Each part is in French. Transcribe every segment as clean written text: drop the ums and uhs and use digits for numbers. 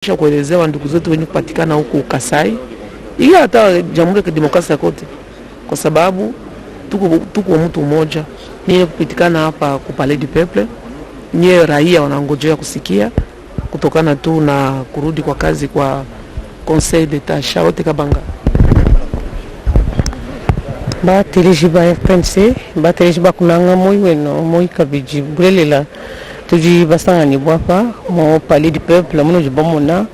kuelezea ndugu zetu wenye kupatikana huko Kasai, ili hata Jamhuri ya Demokrasia kote, kwa sababu tuko mtu mmoja. Ni kupatikana hapa ku Palais du Peuple, nye raia wanangojea kusikia kutokana tu na kurudi kwa kazi kwa Conseil d'État. Charlotte Kabanga ba telejiba FNC ba telejiba kunanga moyeno moy kabiji bulela tuji basanga ni bwapa mo Palais du Peuple mono jibomona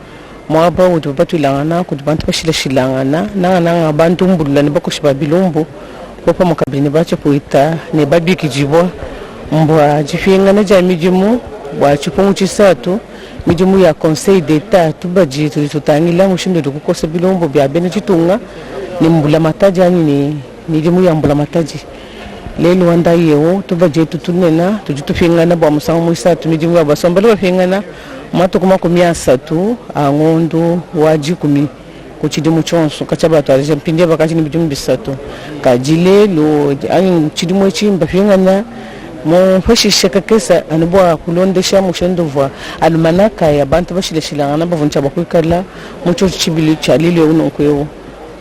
mo ba utu batulangana ku bantu bashilashilangana nanga bantu mbulula ne bakushiba bilombo popa mo kabine bacho poita ne babiki jibwa mbwa jifinga na jamijimu bwa chipongu chisatu mijimu ya Conseil d'État tubaji tutangila mushindo dukukosa bilombo bya bene chitunga ni mbula mataji ani ni jimu ya mbula mataji lelo wanda yewo tubaje tutunena tujutufingana bwa musango muisatu mijimu ya basombalo bafingana matu kuma kumya satu angondo waji kumi kuchidimu chonso kachaba twaje mpinde bakati ni mijimu bisatu kajile lo ani chidimu chimba fingana mo fashisha kakesa anubwa kulondesha mushendovwa almanaka ya bantu bashilashilangana bavuncha bakwikala mucho chibili chalile unokwewo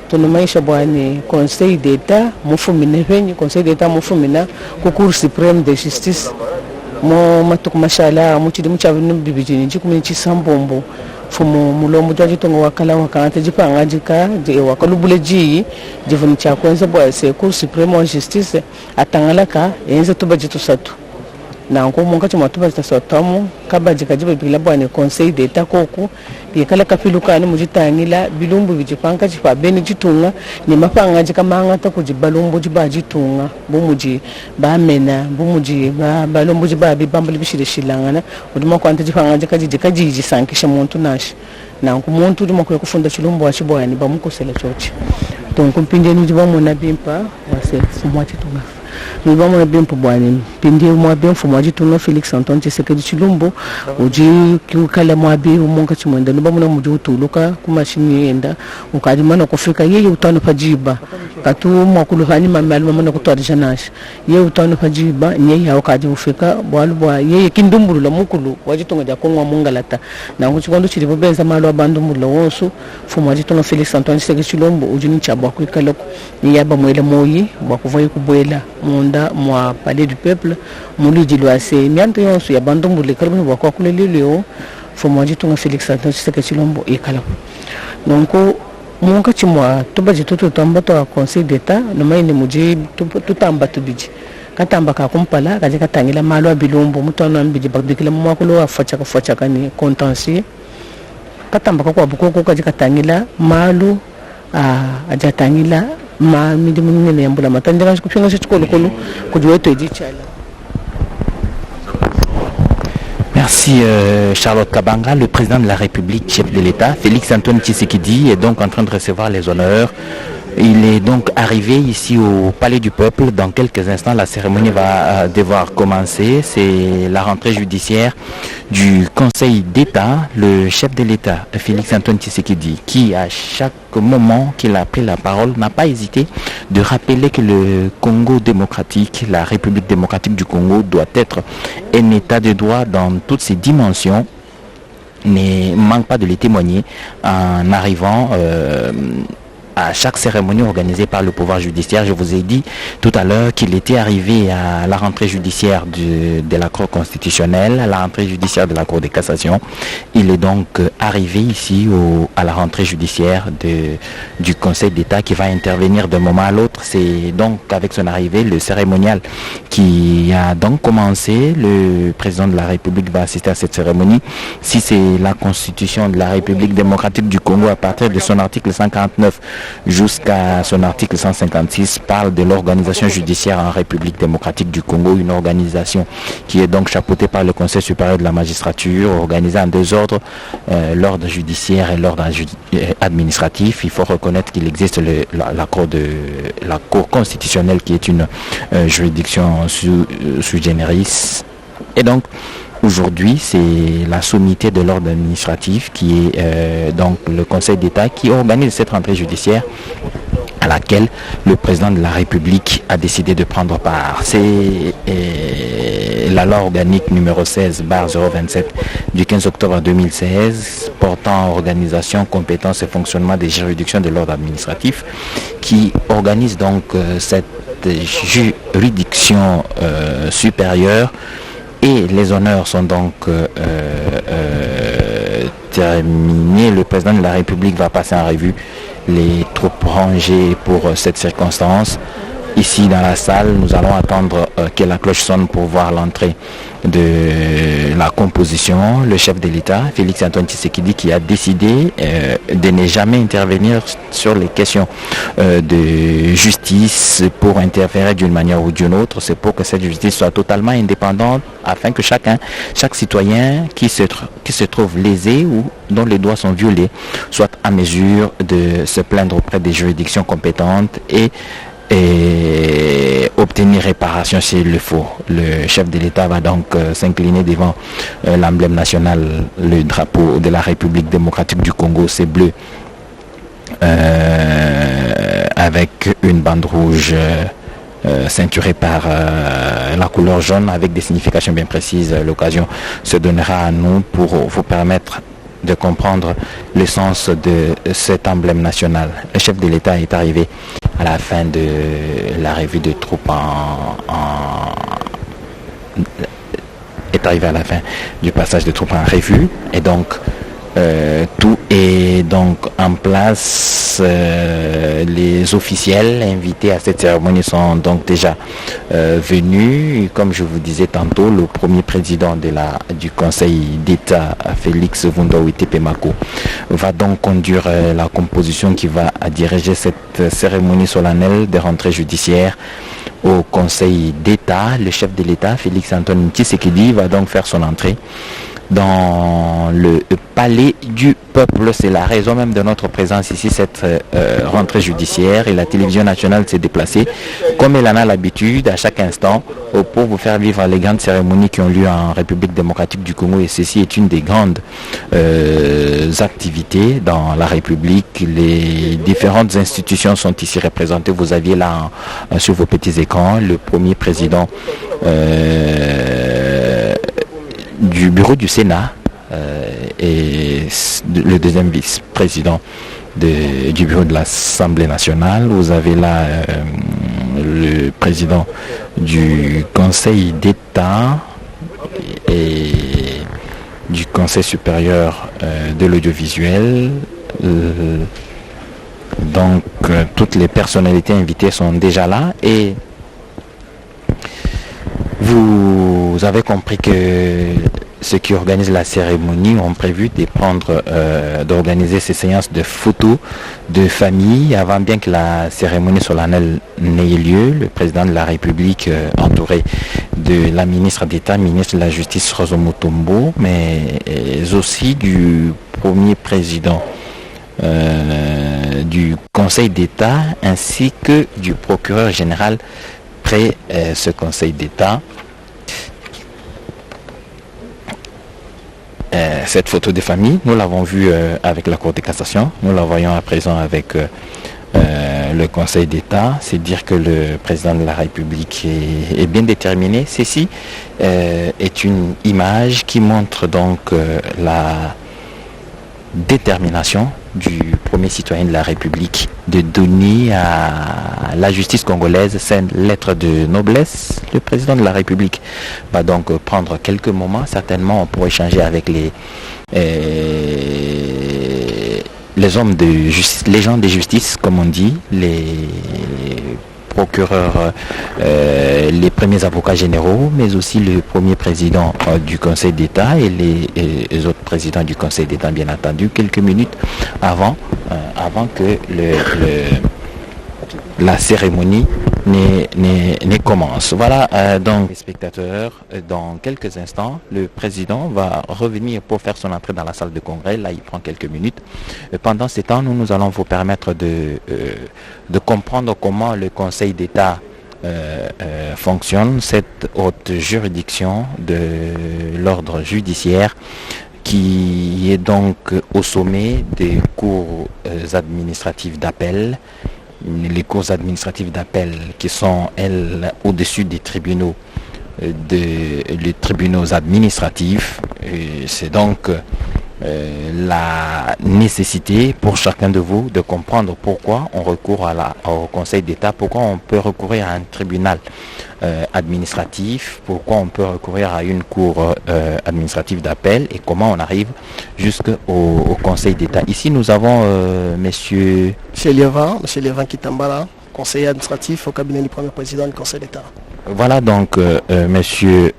tunumaisha bwani Conseil d'État mufumine venye Conseil d'État mufumina ku Cour suprême de justice mo matuku mashala muchidi muchavinu bibijini chikumini chisambombo fumo mulombo jajitongo wakala wakanta jipanga jika je wakalubule ji jivuni cha kwanza bwa se Cour suprême de justice atangalaka yenze tubajitu satu na ngomunga chuma tubajitu satamu kabaji kajibe bila bwani Conseil d'État koku yekala kafilukani mujitangila bilumbu bijipanga chipa beni jitunga ni mapanga jikamanga ta kujibalumbu jibajitunga bumuji bamena bumuji balumbu jibabi bambali bishirishilangana uduma kwanta jipanga jikajiji sankisha muntu nashi na ngumuntu uduma kufunda chilumbu wachibwani bamukosela chochi donc mpinde ni jibamona bimpa wase fumwa chitunga Nous bien pour boire. Pindi moi bien faut moi du tout Félix Antoine Tshisekedi Chilombo uji kala moi bien au monka chimwenda nous bamona muju tuluka kumashini enda ukadimana kufika yeye utano pajiba katu mwakuluhani mamalu mamana kutwarisha nashi yeye utano pajiba yeye ukadi ufika bwalubwa yeye kindumbulu la mukulu wajitonga ja kongwa mungalata na nguchikondo chilibo benza malu abandu mulo wonso faut moi du tout Félix Antoine Tshisekedi Chilombo uji ni chabwa kwikala ni yaba mwele moyi bakuvaye kubwela munda mwa Palais du Peuple muliji lwase mianto yonso ya bandombule kalibuni bwakwa kuleleleo fo mwaji tunga Félix Antoine Tshisekedi Chilombo ikala donc munga chimwa tubaje tutamba to Conseil d'État no mayine muji tutamba tubiji katamba ka kumpala kaje katangila malo abilombo mutano ambiji bakbikila mwakulo afachaka ni contentieux katamba kwa bukoko kaje katangila malo ajatangila ma midimu ngene yambula matandira kupinga chikolo kolo kujiweto ejichala. Merci Charlotte Kabanga. Le président de la République, chef de l'État, Félix Antoine Tshisekedi, est donc en train de recevoir les honneurs. Il est donc arrivé ici au Palais du Peuple. Dans quelques instants, la cérémonie va devoir commencer. C'est la rentrée judiciaire du Conseil d'État. Le chef de l'État, Félix Antoine Tshisekedi, qui à chaque moment qu'il a pris la parole, n'a pas hésité de rappeler que le Congo démocratique, la République démocratique du Congo, doit être un état de droit dans toutes ses dimensions. Ne manque pas de les témoigner en arrivant à chaque cérémonie organisée par le pouvoir judiciaire. Je vous ai dit tout à l'heure qu'il était arrivé à la rentrée judiciaire de la Cour constitutionnelle, à la rentrée judiciaire de la Cour de cassation. Il est donc arrivé ici à la rentrée judiciaire du Conseil d'État qui va intervenir d'un moment à l'autre. C'est donc avec son arrivée le cérémonial qui a donc commencé. Le président de la République va assister à cette cérémonie. Si c'est la Constitution de la République démocratique du Congo, à partir de son article 149 jusqu'à son article 156 parle de l'organisation judiciaire en République démocratique du Congo, une organisation qui est donc chapeautée par le Conseil supérieur de la magistrature, organisée en deux ordres, l'ordre judiciaire et l'ordre administratif. Il faut reconnaître qu'il existe la Cour constitutionnelle qui est une juridiction sui generis. Et donc aujourd'hui, c'est la sommité de l'ordre administratif qui est donc le Conseil d'État qui organise cette rentrée judiciaire à laquelle le président de la République a décidé de prendre part. C'est la loi organique numéro 16/027 du 15 octobre 2016 portant organisation, compétence et fonctionnement des juridictions de l'ordre administratif qui organise donc cette juridiction supérieure, et les honneurs sont donc terminés. Le président de la République va passer en revue les troupes rangées pour cette circonstance. Ici dans la salle, nous allons attendre que la cloche sonne pour voir l'entrée de la composition. Le chef de l'État, Félix Antoine Tshisekedi, qui a décidé de ne jamais intervenir sur les questions de justice pour interférer d'une manière ou d'une autre. C'est pour que cette justice soit totalement indépendante afin que chaque citoyen qui se trouve lésé ou dont les droits sont violés soit à mesure de se plaindre auprès des juridictions compétentes et obtenir réparation s'il le faut. Le chef de l'État va donc s'incliner devant l'emblème national, le drapeau de la République démocratique du Congo, c'est bleu avec une bande rouge ceinturée par la couleur jaune avec des significations bien précises. L'occasion se donnera à nous pour vous permettre de comprendre le sens de cet emblème national. Le chef de l'État est arrivé à la fin de la revue de troupes est arrivé à la fin du passage de troupes en revue, et donc tout est donc en place. Les officiels invités à cette cérémonie sont donc déjà venus. Comme je vous disais tantôt, le premier président du Conseil d'État, Félix Tshisekedi, va donc conduire la composition qui va diriger cette cérémonie solennelle de rentrée judiciaire au Conseil d'État. Le chef de l'État, Félix Antoine Tshisekedi, va donc faire son entrée dans le palais du peuple. C'est la raison même de notre présence ici, cette rentrée judiciaire, et la télévision nationale s'est déplacée comme elle en a l'habitude à chaque instant pour vous faire vivre les grandes cérémonies qui ont lieu en République démocratique du Congo, et ceci est une des grandes activités dans la République. Les différentes institutions sont ici représentées. Vous aviez là sur vos petits écrans le premier président du bureau du Sénat et le deuxième vice-président du bureau de l'Assemblée nationale. Vous avez là le président du Conseil d'État et du Conseil supérieur de l'audiovisuel. Donc toutes les personnalités invitées sont déjà là, et vous avez compris que ceux qui organisent la cérémonie ont prévu d'organiser ces séances de photos de famille avant bien que la cérémonie solennelle n'ait lieu. Le président de la République, entouré de la ministre d'État, ministre de la Justice Rosa Mutombo, mais aussi du premier président du Conseil d'État ainsi que du procureur général près ce Conseil d'État. Cette photo de famille, nous l'avons vue avec la Cour de cassation, nous la voyons à présent avec le Conseil d'État. C'est dire que le président de la République est bien déterminé. Ceci est une image qui montre donc la détermination du premier citoyen de la République de donner à la justice congolaise cette lettre de noblesse. Le président de la République va donc prendre quelques moments certainement pour échanger avec les hommes de justice, les gens de justice comme on dit, les procureurs, les premiers avocats généraux, mais aussi le premier président du Conseil d'État et les autres présidents du Conseil d'État, bien entendu, quelques minutes avant que la cérémonie ne commence. Voilà, donc les spectateurs, dans quelques instants, le président va revenir pour faire son entrée dans la salle de congrès. Là, il prend quelques minutes. Pendant ce temps, nous allons vous permettre de comprendre comment le Conseil d'État fonctionne, cette haute juridiction de l'ordre judiciaire qui est donc au sommet des cours administratives d'appel les cours administratives d'appel qui sont, elles, au-dessus des tribunaux, les tribunaux administratifs. C'est donc la nécessité pour chacun de vous de comprendre pourquoi on recourt au Conseil d'État, pourquoi on peut recourir à un tribunal administratif, pourquoi on peut recourir à une cour administrative d'appel et comment on arrive jusqu'au Conseil d'État. Ici, nous avons monsieur Lévin Kitambala, conseiller administratif au cabinet du Premier Président du Conseil d'État. Voilà donc monsieur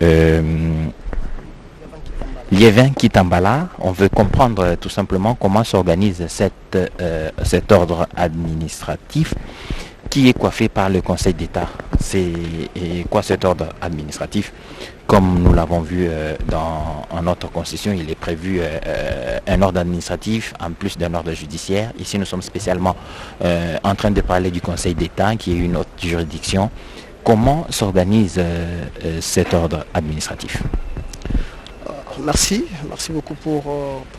Lévin Kitambala. On veut comprendre tout simplement comment s'organise cet ordre administratif qui est coiffé par le Conseil d'État. C'est quoi cet ordre administratif? Comme nous l'avons vu dans notre constitution, il est prévu un ordre administratif en plus d'un ordre judiciaire. Ici, nous sommes spécialement en train de parler du Conseil d'État, qui est une autre juridiction. Comment s'organise cet ordre administratif? Merci beaucoup pour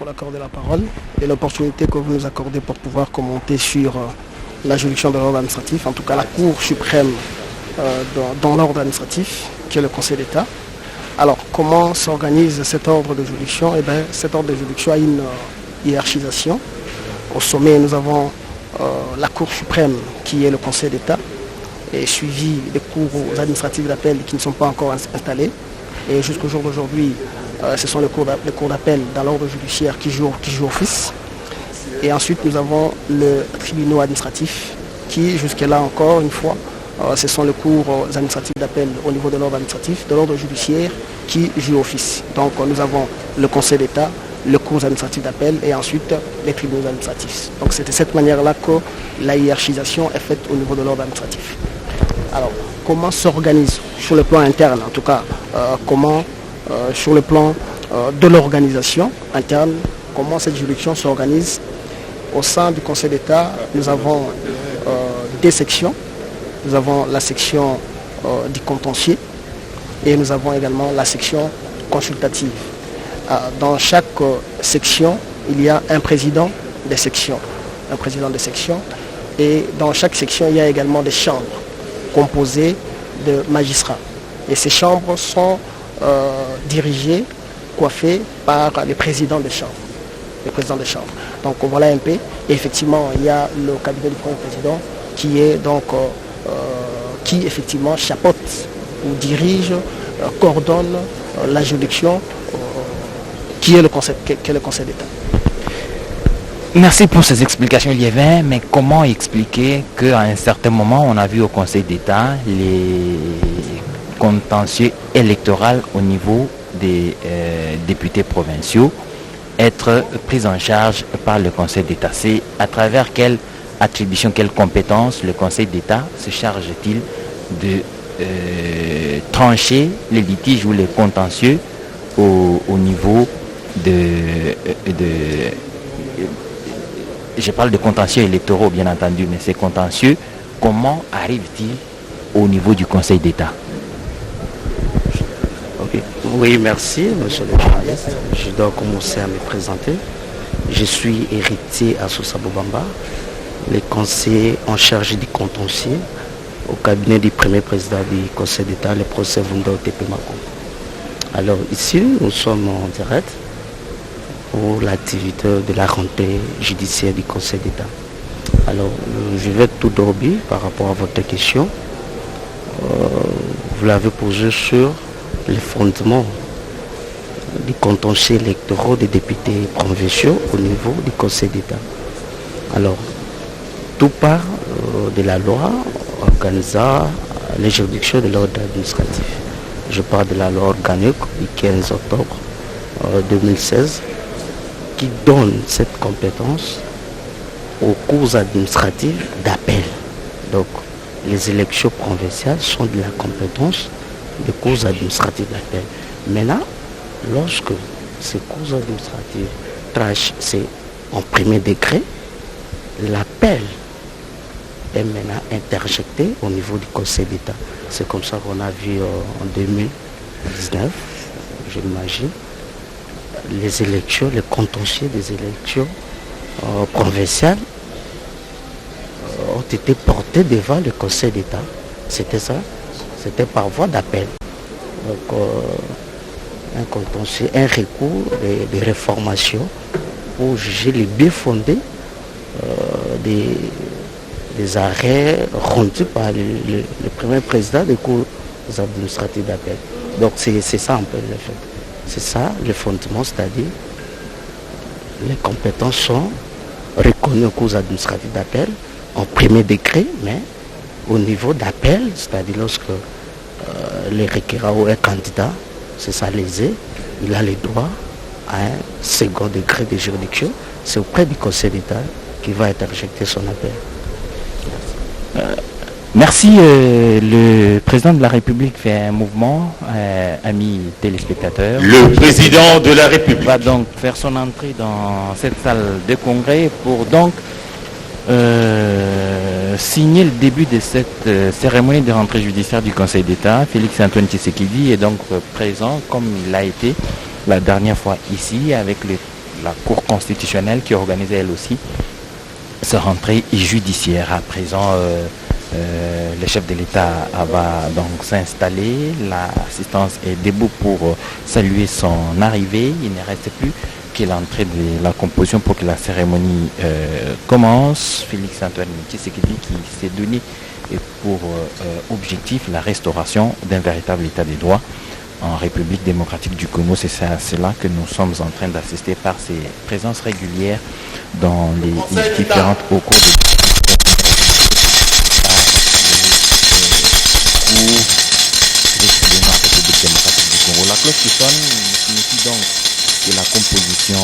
l'accorder la parole et l'opportunité que vous nous accordez pour pouvoir commenter sur la juridiction de l'ordre administratif, en tout cas la Cour suprême dans l'ordre administratif, qui est le Conseil d'État. Alors, comment s'organise cet ordre de juridiction? Eh bien, cet ordre de juridiction a une hiérarchisation. Au sommet, nous avons la Cour suprême, qui est le Conseil d'État, et suivi des cours administratives d'appel qui ne sont pas encore installés. Et jusqu'au jour d'aujourd'hui, ce sont les cours d'appel dans l'ordre judiciaire qui jouent office. Et ensuite, nous avons le tribunal administratif qui, jusque-là encore une fois, ce sont les cours administratifs d'appel au niveau de l'ordre administratif, de l'ordre judiciaire qui jouent office. Donc nous avons le Conseil d'État, le cours administratif d'appel et ensuite les tribunaux administratifs. Donc c'est de cette manière-là que la hiérarchisation est faite au niveau de l'ordre administratif. Alors, comment s'organise sur le plan interne, en tout cas, sur le plan de l'organisation interne, comment cette juridiction s'organise? Au sein du Conseil d'État, nous avons des sections. Nous avons la section du contentieux et nous avons également la section consultative. Dans chaque section, il y a un président de section. Et dans chaque section, il y a également des chambres composées de magistrats. Et ces chambres sont dirigées, coiffées par les présidents des chambres. Donc voilà un peu. Et effectivement, il y a le cabinet du Premier Président qui effectivement chapeaute ou dirige, coordonne la juridiction qui est le Conseil d'État. Merci pour ces explications, Lévin, mais comment expliquer qu'à un certain moment, on a vu au Conseil d'État les contentieux électoraux au niveau des députés provinciaux être pris en charge par le Conseil d'État? C'est à travers quelle attribution, quelle compétence le Conseil d'État se charge-t-il de trancher les litiges ou les contentieux au niveau je parle de contentieux électoraux bien entendu, mais ces contentieux, comment arrivent-ils au niveau du Conseil d'État? Okay. Oui, merci, monsieur le journaliste. Je dois commencer à me présenter. Je suis héritier à Sousa Bobamba, le conseiller en charge du contentieux au cabinet du Premier Président du Conseil d'État, le procès Vundo Tepemako. Alors ici, nous sommes en direct pour l'activité de la rentrée judiciaire du Conseil d'État. Alors, je vais tout d'abord par rapport à votre question. Vous l'avez posé sur les fondements du contentieux électoraux des députés provinciaux au niveau du Conseil d'État. Alors, tout part de la loi organisant les juridictions de l'ordre administratif. Je parle de la loi organique du 15 octobre 2016 qui donne cette compétence aux cours administratifs d'appel. Donc, les élections provinciales sont de la compétence des cours administratifs d'appel. Maintenant, lorsque ces cours administratifs tranchent, c'est en premier degré, l'appel est maintenant interjecté au niveau du Conseil d'État. C'est comme ça qu'on a vu en 2019, je l'imagine, les élections, les contentieux des élections provinciales ont été portés devant le Conseil d'État. C'était ça. C'était par voie d'appel. Donc, un contentieux, un recours de réformation pour juger les bien fondés des arrêts rendus par le premier président des cours administratives d'appel. Donc c'est ça un peu le fait. C'est ça le fondement, c'est-à-dire les compétences sont reconnues aux cours administratives d'appel en premier degré, mais au niveau d'appel, c'est-à-dire lorsque les requérant ou un candidat, c'est ça lésé, il a le droit à un second degré de juridiction. C'est auprès du Conseil d'État qui va interjecter son appel. Merci. Le président de la République fait un mouvement, amis téléspectateurs. Le président de la République va donc faire son entrée dans cette salle de congrès pour donc signer le début de cette cérémonie de rentrée judiciaire du Conseil d'État. Félix Antoine Tshisekedi est donc présent comme il l'a été la dernière fois ici avec la Cour constitutionnelle qui organisait elle aussi sa rentrée judiciaire. À présent, le chef de l'État va donc s'installer. L'assistance est debout pour saluer son arrivée. Il ne reste plus que l'entrée de la composition pour que la cérémonie commence. Félix Antoine Tshisekedi qui s'est donné pour objectif la restauration d'un véritable état des droits en République démocratique du Congo. C'est à cela que nous sommes en train d'assister par ces présences régulières dans les différentes au cours de République démocratique du Congo. La cloche qui sonne signifie donc que la composition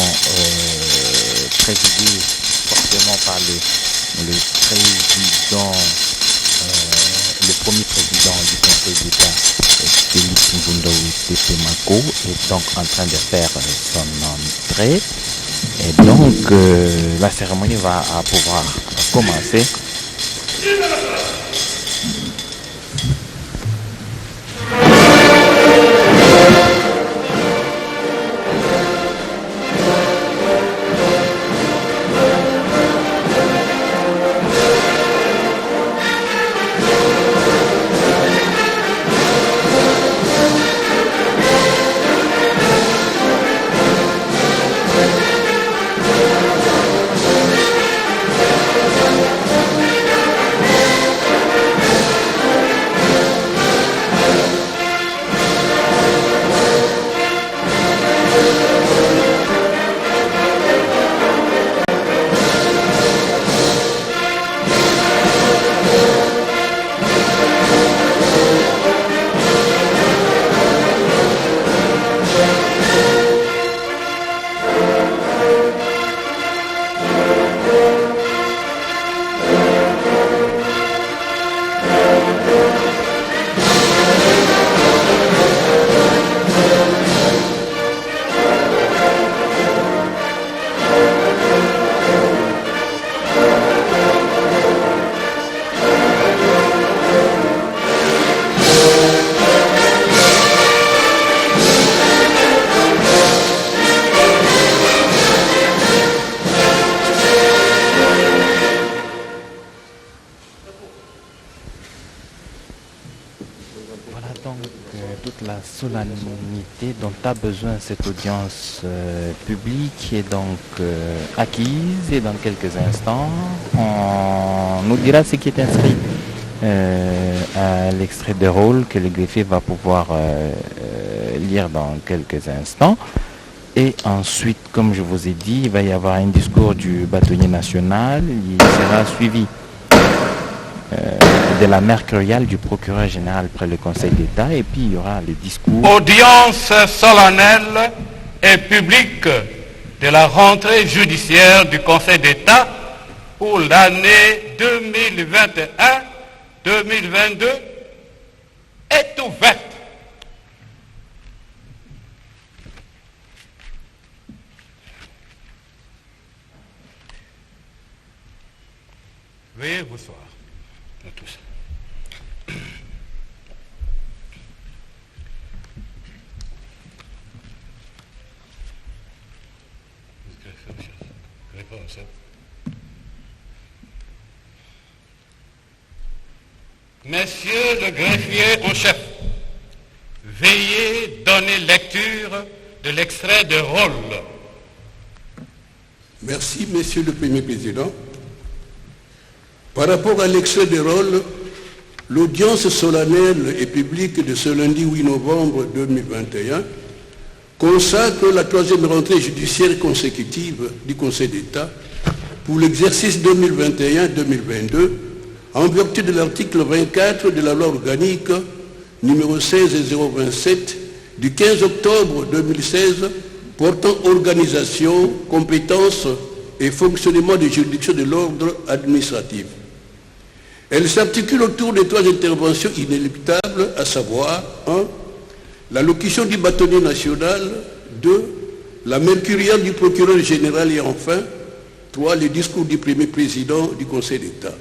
présidée forcément par le président, le premier président du Conseil d'État, Félix Tshisekedi est donc en train de faire son entrée. Et donc la cérémonie va pouvoir commencer. Toute la solennité dont a besoin cette audience publique est donc acquise et dans quelques instants on nous dira ce qui est inscrit à l'extrait de rôle que le greffier va pouvoir lire dans quelques instants. Et ensuite, comme je vous ai dit, il va y avoir un discours du bâtonnier national, il sera suivi de la mercuriale du procureur général près le Conseil d'État, et puis il y aura le discours. Audience solennelle et publique de la rentrée judiciaire du Conseil d'État pour l'année 2021-2022 est ouverte. Veuillez vous asseoir, nous tous. Messieurs le greffier en chef, veuillez donner lecture de l'extrait de rôle. Merci, Monsieur le Premier Président. Par rapport à l'extrait de rôle, l'audience solennelle et publique de ce lundi 8 novembre 2021 consacre la troisième rentrée judiciaire consécutive du Conseil d'État pour l'exercice 2021-2022 en vertu de l'article 24 de la loi organique numéro 16-027 du 15 octobre 2016 portant organisation, compétences et fonctionnement des juridictions de l'ordre administratif. Elle s'articule autour de trois interventions inéluctables, à savoir 1. L'allocution du bâtonnier national, 2. La mercuriale du procureur général et enfin 3. Le discours du premier président du Conseil d'État.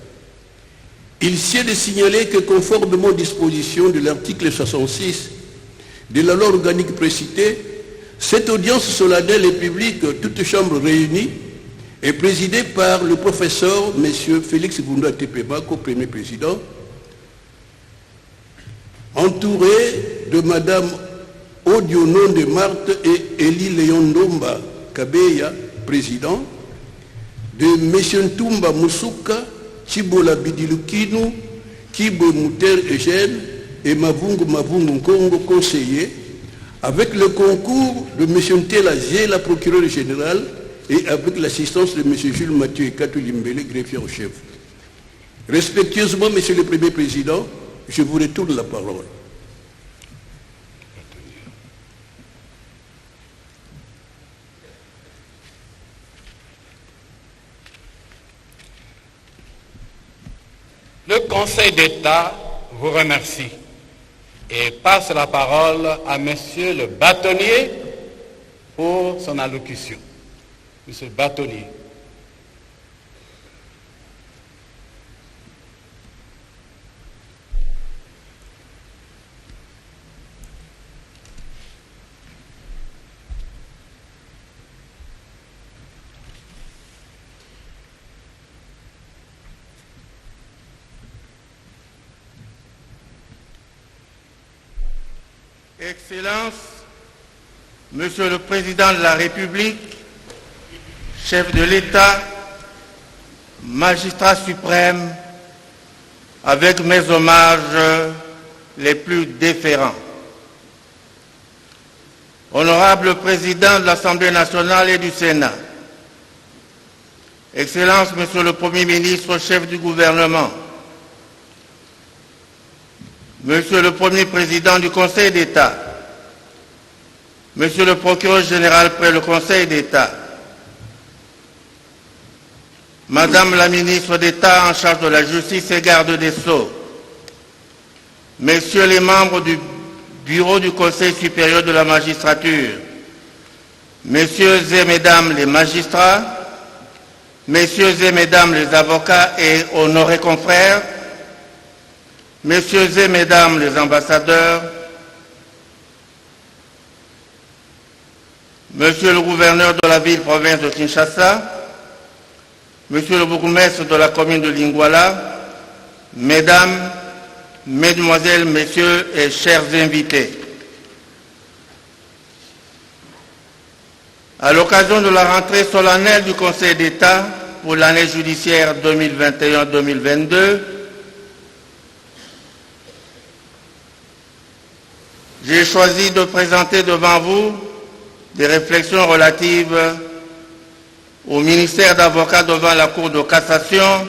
Il sied de signaler que conformément aux dispositions de l'article 66 de la loi organique précitée, cette audience solennelle et publique, toutes chambres réunies, est présidée par le professeur M. Félix Bunda Tepebako, premier président, entouré de Mme Odionon de Marthe et Elie Léon Ndomba Kabeya, président, de M. Ntumba Moussouka, Chibola Bidilukinu, Kibo Mouter Eugène et Mavungu Nkongo, conseiller, avec le concours de M. Ntela la procureure générale, et avec l'assistance de M. Jules Mathieu et Katou Limbele, greffier en chef. Respectueusement, Monsieur le Premier Président, je vous retourne la parole. Le Conseil d'État vous remercie et passe la parole à Monsieur le bâtonnier pour son allocution. Monsieur le bâtonnier. Excellences, Monsieur le Président de la République, chef de l'État, magistrat suprême, avec mes hommages les plus déférents. Honorable Président de l'Assemblée nationale et du Sénat, Excellences, Monsieur le Premier ministre, chef du gouvernement, Monsieur le Premier Président du Conseil d'État, Monsieur le Procureur général près le Conseil d'État, Madame la ministre d'État en charge de la justice et garde des Sceaux, Messieurs les membres du bureau du Conseil supérieur de la magistrature, Messieurs et Mesdames les magistrats, Messieurs et Mesdames les avocats et honorés confrères, Messieurs et Mesdames les ambassadeurs, Monsieur le gouverneur de la ville-province de Kinshasa, Monsieur le bourgmestre de la commune de Lingwala, Mesdames, Mesdemoiselles, Messieurs et chers invités. À l'occasion de la rentrée solennelle du Conseil d'État pour l'année judiciaire 2021-2022, j'ai choisi de présenter devant vous des réflexions relatives au ministère d'avocats devant la Cour de cassation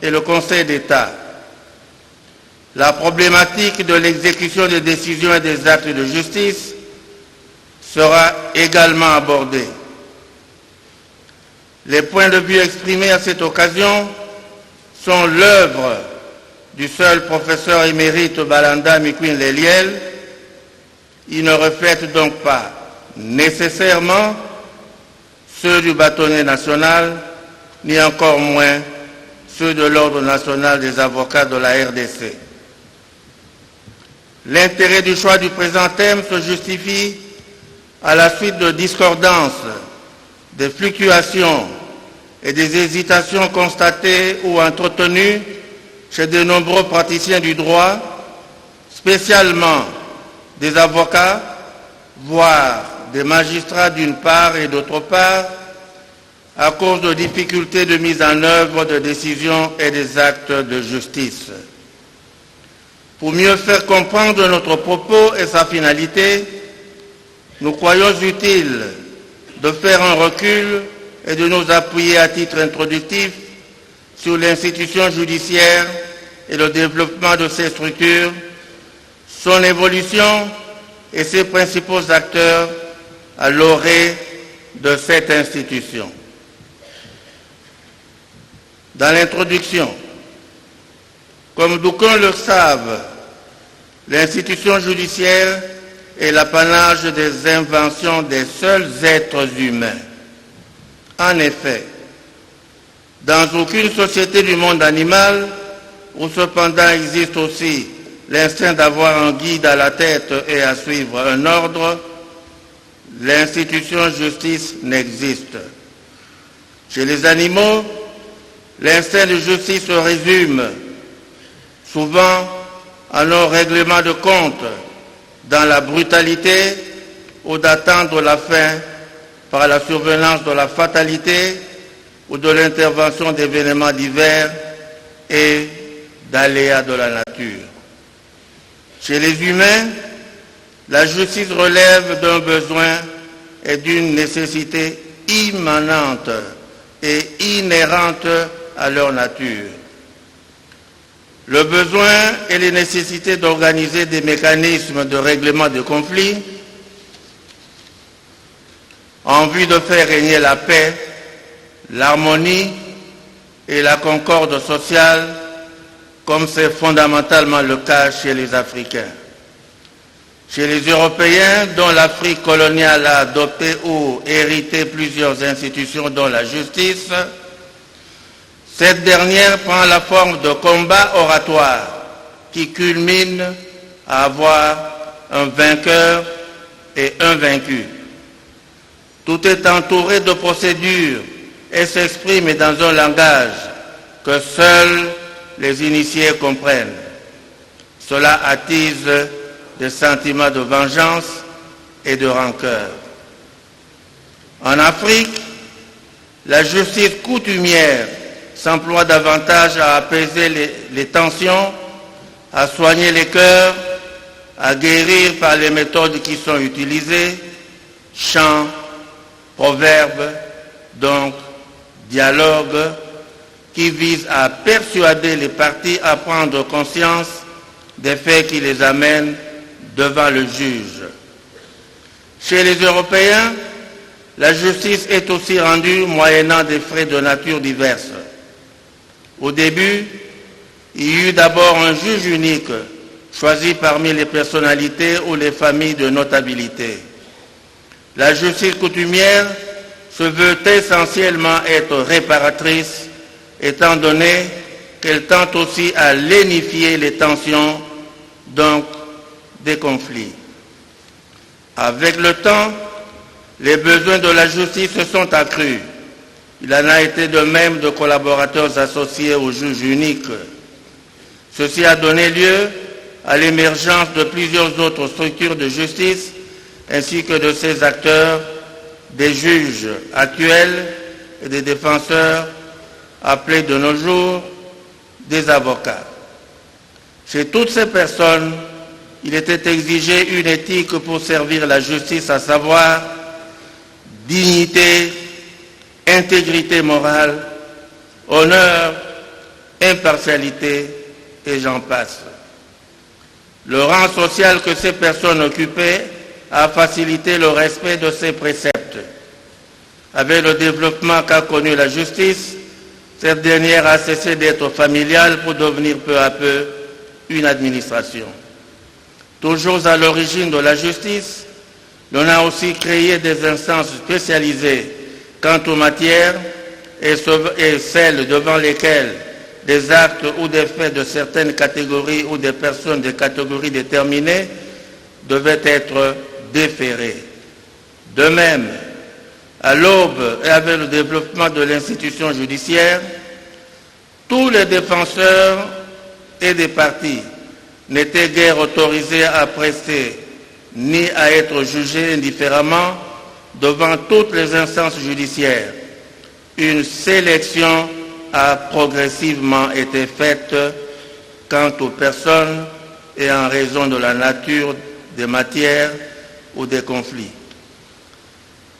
et le Conseil d'État. La problématique de l'exécution des décisions et des actes de justice sera également abordée. Les points de vue exprimés à cette occasion sont l'œuvre du seul professeur émérite Balanda Mikwin Leliel. Ils ne reflètent donc pas nécessairement ceux du bâtonnier national, ni encore moins ceux de l'Ordre national des avocats de la RDC. L'intérêt du choix du présent thème se justifie à la suite de discordances, des fluctuations et des hésitations constatées ou entretenues chez de nombreux praticiens du droit, spécialement des avocats, voire des magistrats d'une part et d'autre part, à cause de difficultés de mise en œuvre de décisions et des actes de justice. Pour mieux faire comprendre notre propos et sa finalité, nous croyons utile de faire un recul et de nous appuyer à titre introductif sur l'institution judiciaire et le développement de ses structures, son évolution et ses principaux acteurs à l'orée de cette institution. Dans l'introduction, comme d'aucuns le savent, l'institution judiciaire est l'apanage des inventions des seuls êtres humains. En effet, dans aucune société du monde animal, où cependant existe aussi l'instinct d'avoir un guide à la tête et à suivre un ordre, l'institution justice n'existe. Chez les animaux, l'instinct de justice se résume souvent en un règlement de compte dans la brutalité ou d'attendre la fin par la survenance de la fatalité ou de l'intervention d'événements divers et d'aléas de la nature. Chez les humains, la justice relève d'un besoin et d'une nécessité immanente et inhérente à leur nature. Le besoin et les nécessités d'organiser des mécanismes de règlement de conflits en vue de faire régner la paix, l'harmonie et la concorde sociale, comme c'est fondamentalement le cas chez les Africains. Chez les Européens, dont l'Afrique coloniale a adopté ou hérité plusieurs institutions dont la justice, cette dernière prend la forme de combats oratoires qui culminent à avoir un vainqueur et un vaincu. Tout est entouré de procédures et s'exprime dans un langage que seuls les initiés comprennent. Cela attise des sentiments de vengeance et de rancœur. En Afrique, la justice coutumière s'emploie davantage à apaiser les tensions, à soigner les cœurs, à guérir par les méthodes qui sont utilisées, chants, proverbes, donc dialogue, qui visent à persuader les parties à prendre conscience des faits qui les amènent devant le juge. Chez les Européens, la justice est aussi rendue moyennant des frais de nature diverses. Au début, il y eut d'abord un juge unique, choisi parmi les personnalités ou les familles de notabilité. La justice coutumière se veut essentiellement être réparatrice, étant donné qu'elle tente aussi à lénifier les tensions, donc des conflits. Avec le temps, les besoins de la justice se sont accrus. Il en a été de même de collaborateurs associés au juge unique. Ceci a donné lieu à l'émergence de plusieurs autres structures de justice, ainsi que de ces acteurs, des juges actuels et des défenseurs appelés de nos jours des avocats. Chez toutes ces personnes, il était exigé une éthique pour servir la justice, à savoir dignité, intégrité morale, honneur, impartialité, et j'en passe. Le rang social que ces personnes occupaient a facilité le respect de ces préceptes. Avec le développement qu'a connu la justice, cette dernière a cessé d'être familiale pour devenir peu à peu une administration. Toujours à l'origine de la justice, l'on a aussi créé des instances spécialisées quant aux matières et celles devant lesquelles des actes ou des faits de certaines catégories ou des personnes de catégories déterminées devaient être déférés. De même, à l'aube et avec le développement de l'institution judiciaire, tous les défenseurs et des parties n'étaient guère autorisés à prester ni à être jugés indifféremment devant toutes les instances judiciaires. Une sélection a progressivement été faite quant aux personnes et en raison de la nature des matières ou des conflits.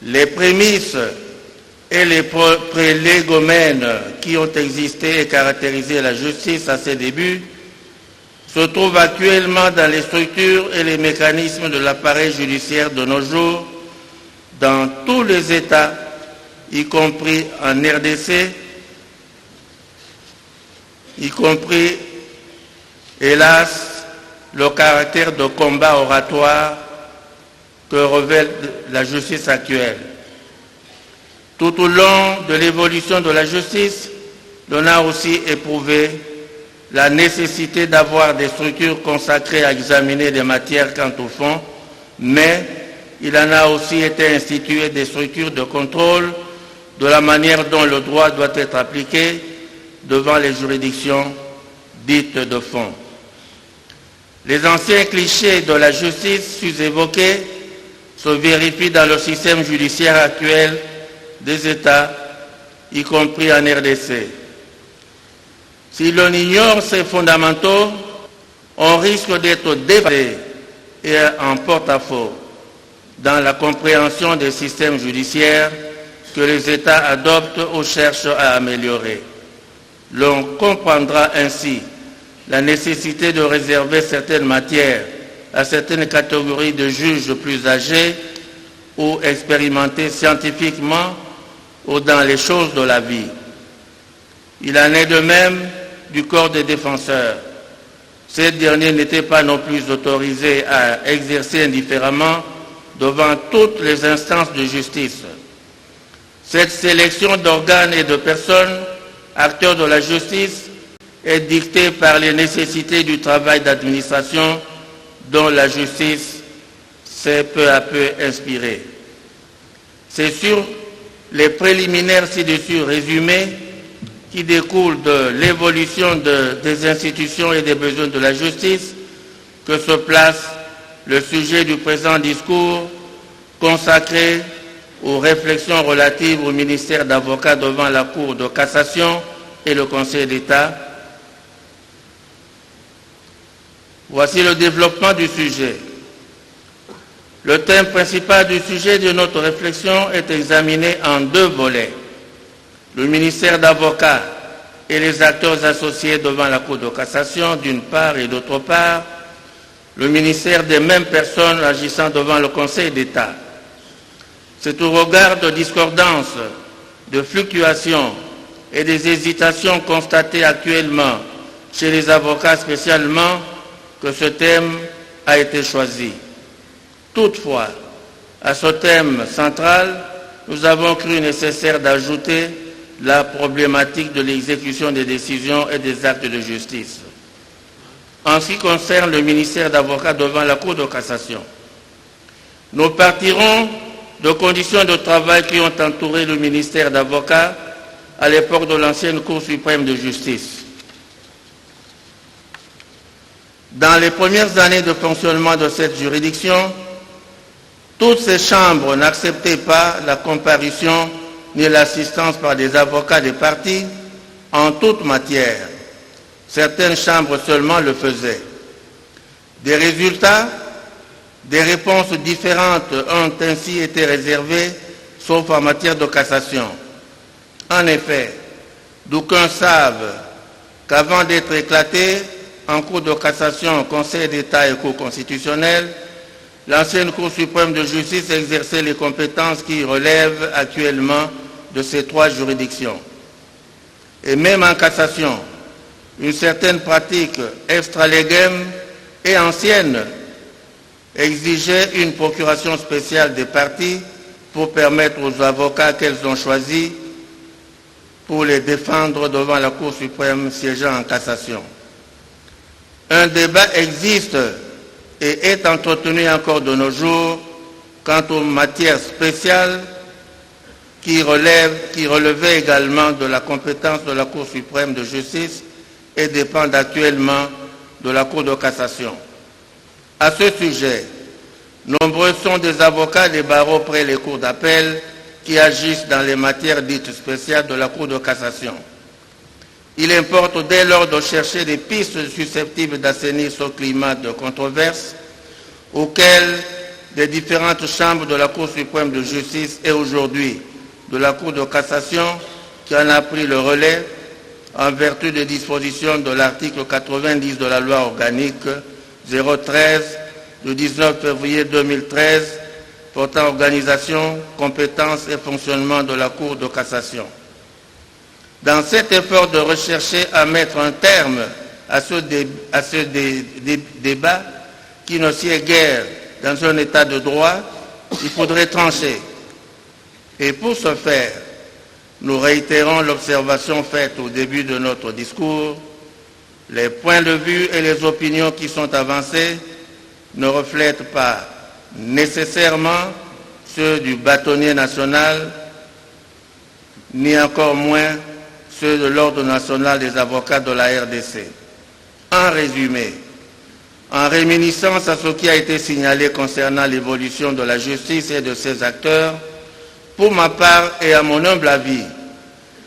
Les prémices et les prélégomènes qui ont existé et caractérisé la justice à ses débuts se trouvent actuellement dans les structures et les mécanismes de l'appareil judiciaire de nos jours, dans tous les États, y compris en RDC, y compris, hélas, le caractère de combat oratoire que révèle la justice actuelle. Tout au long de l'évolution de la justice, l'on a aussi éprouvé la nécessité d'avoir des structures consacrées à examiner des matières quant au fond, mais il en a aussi été institué des structures de contrôle de la manière dont le droit doit être appliqué devant les juridictions dites de fond. Les anciens clichés de la justice sus-évoqués se vérifient dans le système judiciaire actuel des États, y compris en RDC. Si l'on ignore ces fondamentaux, on risque d'être dévasté et en porte-à-faux dans la compréhension des systèmes judiciaires que les États adoptent ou cherchent à améliorer. L'on comprendra ainsi la nécessité de réserver certaines matières à certaines catégories de juges plus âgés ou expérimentés scientifiquement ou dans les choses de la vie. Il en est de même du corps des défenseurs. Ces derniers n'étaient pas non plus autorisés à exercer indifféremment devant toutes les instances de justice. Cette sélection d'organes et de personnes, acteurs de la justice, est dictée par les nécessités du travail d'administration dont la justice s'est peu à peu inspirée. C'est sur les préliminaires ci-dessus résumés qui découlent de l'évolution des institutions et des besoins de la justice que se place le sujet du présent discours consacré aux réflexions relatives au ministère d'avocats devant la Cour de cassation et le Conseil d'État. Voici le développement du sujet. Le thème principal du sujet de notre réflexion est examiné en deux volets. Le ministère d'avocats et les acteurs associés devant la Cour de cassation d'une part et d'autre part, le ministère des mêmes personnes agissant devant le Conseil d'État. C'est au regard de discordances, de fluctuations et des hésitations constatées actuellement chez les avocats spécialement que ce thème a été choisi. Toutefois, à ce thème central, nous avons cru nécessaire d'ajouter la problématique de l'exécution des décisions et des actes de justice. En ce qui concerne le ministère d'avocats devant la Cour de cassation, nous partirons de conditions de travail qui ont entouré le ministère d'avocats à l'époque de l'ancienne Cour suprême de justice. Dans les premières années de fonctionnement de cette juridiction, toutes ces chambres n'acceptaient pas la comparution ni l'assistance par des avocats des parties en toute matière. Certaines chambres seulement le faisaient. Des résultats, des réponses différentes ont ainsi été réservées, sauf en matière de cassation. En effet, d'aucuns savent qu'avant d'être éclaté en Cour de cassation, Conseil d'État et Cour constitutionnelle, l'ancienne Cour suprême de justice exerçait les compétences qui relèvent actuellement de ces trois juridictions. Et même en cassation, une certaine pratique extra-légem et ancienne exigeait une procuration spéciale des parties pour permettre aux avocats qu'elles ont choisis pour les défendre devant la Cour suprême siégeant en cassation. Un débat existe et est entretenu encore de nos jours quant aux matières spéciales qui relevaient également de la compétence de la Cour suprême de justice et dépendent actuellement de la Cour de cassation. À ce sujet, nombreux sont des avocats des barreaux près les cours d'appel qui agissent dans les matières dites spéciales de la Cour de cassation. Il importe dès lors de chercher des pistes susceptibles d'assainir ce climat de controverse auquel les différentes chambres de la Cour suprême de justice et aujourd'hui de la Cour de cassation qui en a pris le relais en vertu des dispositions de l'article 90 de la loi organique 013 du 19 février 2013 portant organisation, compétences et fonctionnement de la Cour de cassation. Dans cet effort de rechercher à mettre un terme à ce débat qui ne sied guère dans un état de droit, il faudrait trancher. Et pour ce faire, nous réitérons l'observation faite au début de notre discours. Les points de vue et les opinions qui sont avancées ne reflètent pas nécessairement ceux du bâtonnier national, ni encore moins ceux de l'Ordre national des avocats de la RDC. En résumé, en réminiscence à ce qui a été signalé concernant l'évolution de la justice et de ses acteurs, pour ma part et à mon humble avis,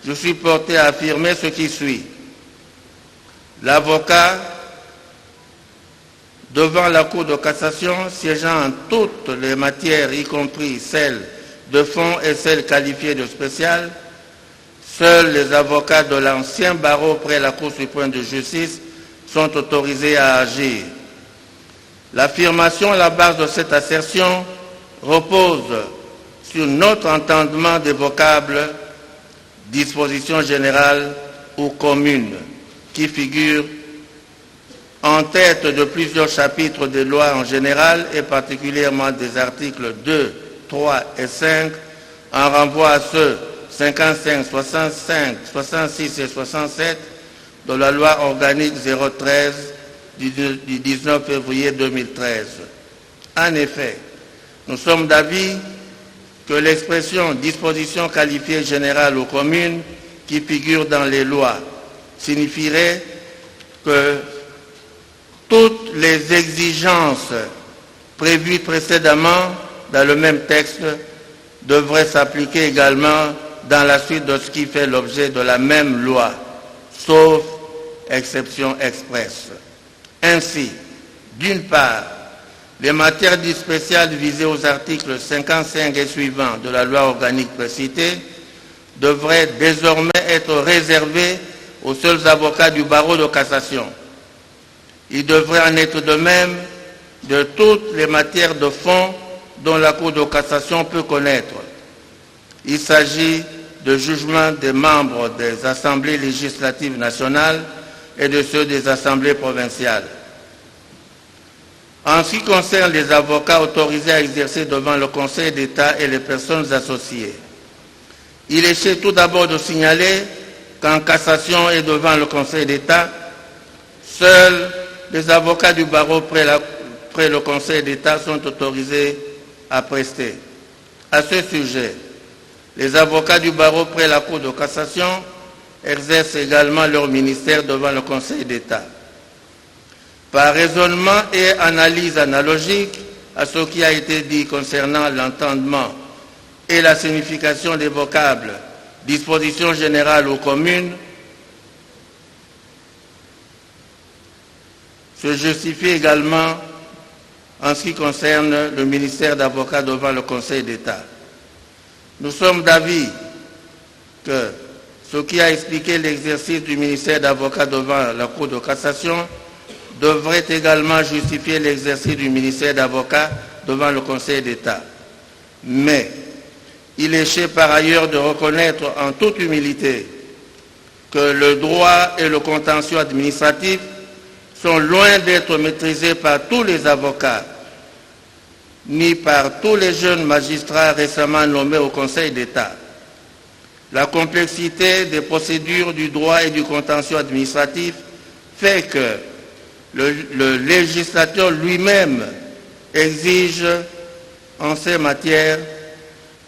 je suis porté à affirmer ce qui suit. L'avocat, devant la Cour de cassation, siégeant en toutes les matières, y compris celles de fond et celles qualifiées de spéciales, seuls les avocats de l'ancien barreau près la Cour suprême de justice sont autorisés à agir. L'affirmation à la base de cette assertion repose sur notre entendement des vocables dispositions générales ou communes qui figurent en tête de plusieurs chapitres des lois en général et particulièrement des articles 2, 3 et 5 en renvoi à ceux 55, 65, 66 et 67 de la loi organique 013 du 19 février 2013. En effet, nous sommes d'avis que l'expression « disposition qualifiée générale ou commune » qui figure dans les lois signifierait que toutes les exigences prévues précédemment dans le même texte devraient s'appliquer également dans la suite de ce qui fait l'objet de la même loi, sauf exception expresse. Ainsi, d'une part, les matières dites spéciales visées aux articles 55 et suivants de la loi organique précitée devraient désormais être réservées aux seuls avocats du barreau de cassation. Il devrait en être de même de toutes les matières de fond dont la Cour de cassation peut connaître. Il s'agit de jugements des membres des assemblées législatives nationales et de ceux des assemblées provinciales. En ce qui concerne les avocats autorisés à exercer devant le Conseil d'État et les personnes associées, il est tout d'abord de signaler qu'en cassation et devant le Conseil d'État, seuls les avocats du barreau près le Conseil d'État sont autorisés à prester. À ce sujet, les avocats du barreau près la Cour de cassation exercent également leur ministère devant le Conseil d'État. Par raisonnement et analyse analogique à ce qui a été dit concernant l'entendement et la signification des vocables dispositions générales ou communes, se justifie également en ce qui concerne le ministère d'avocats devant le Conseil d'État. Nous sommes d'avis que ce qui a expliqué l'exercice du ministère d'avocats devant la Cour de cassation devrait également justifier l'exercice du ministère d'avocats devant le Conseil d'État. Mais il échait par ailleurs de reconnaître en toute humilité que le droit et le contentieux administratif sont loin d'être maîtrisés par tous les avocats, ni par tous les jeunes magistrats récemment nommés au Conseil d'État. La complexité des procédures du droit et du contentieux administratif fait que le législateur lui-même exige en ces matières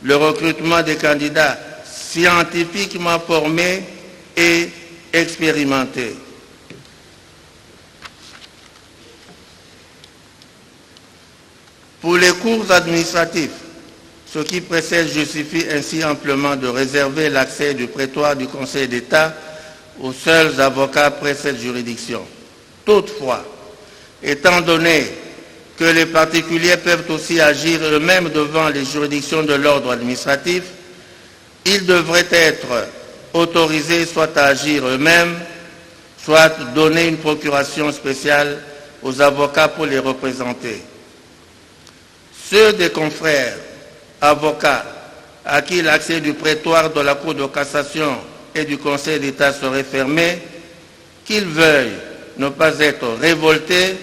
le recrutement des candidats scientifiquement formés et expérimentés. Pour les cours administratifs, ce qui précède justifie ainsi amplement de réserver l'accès du prétoire du Conseil d'État aux seuls avocats près cette juridiction. Toutefois, étant donné que les particuliers peuvent aussi agir eux-mêmes devant les juridictions de l'ordre administratif, ils devraient être autorisés soit à agir eux-mêmes, soit donner une procuration spéciale aux avocats pour les représenter. Ceux des confrères avocats à qui l'accès du prétoire de la Cour de cassation et du Conseil d'État serait fermé, qu'ils veuillent ne pas être révoltés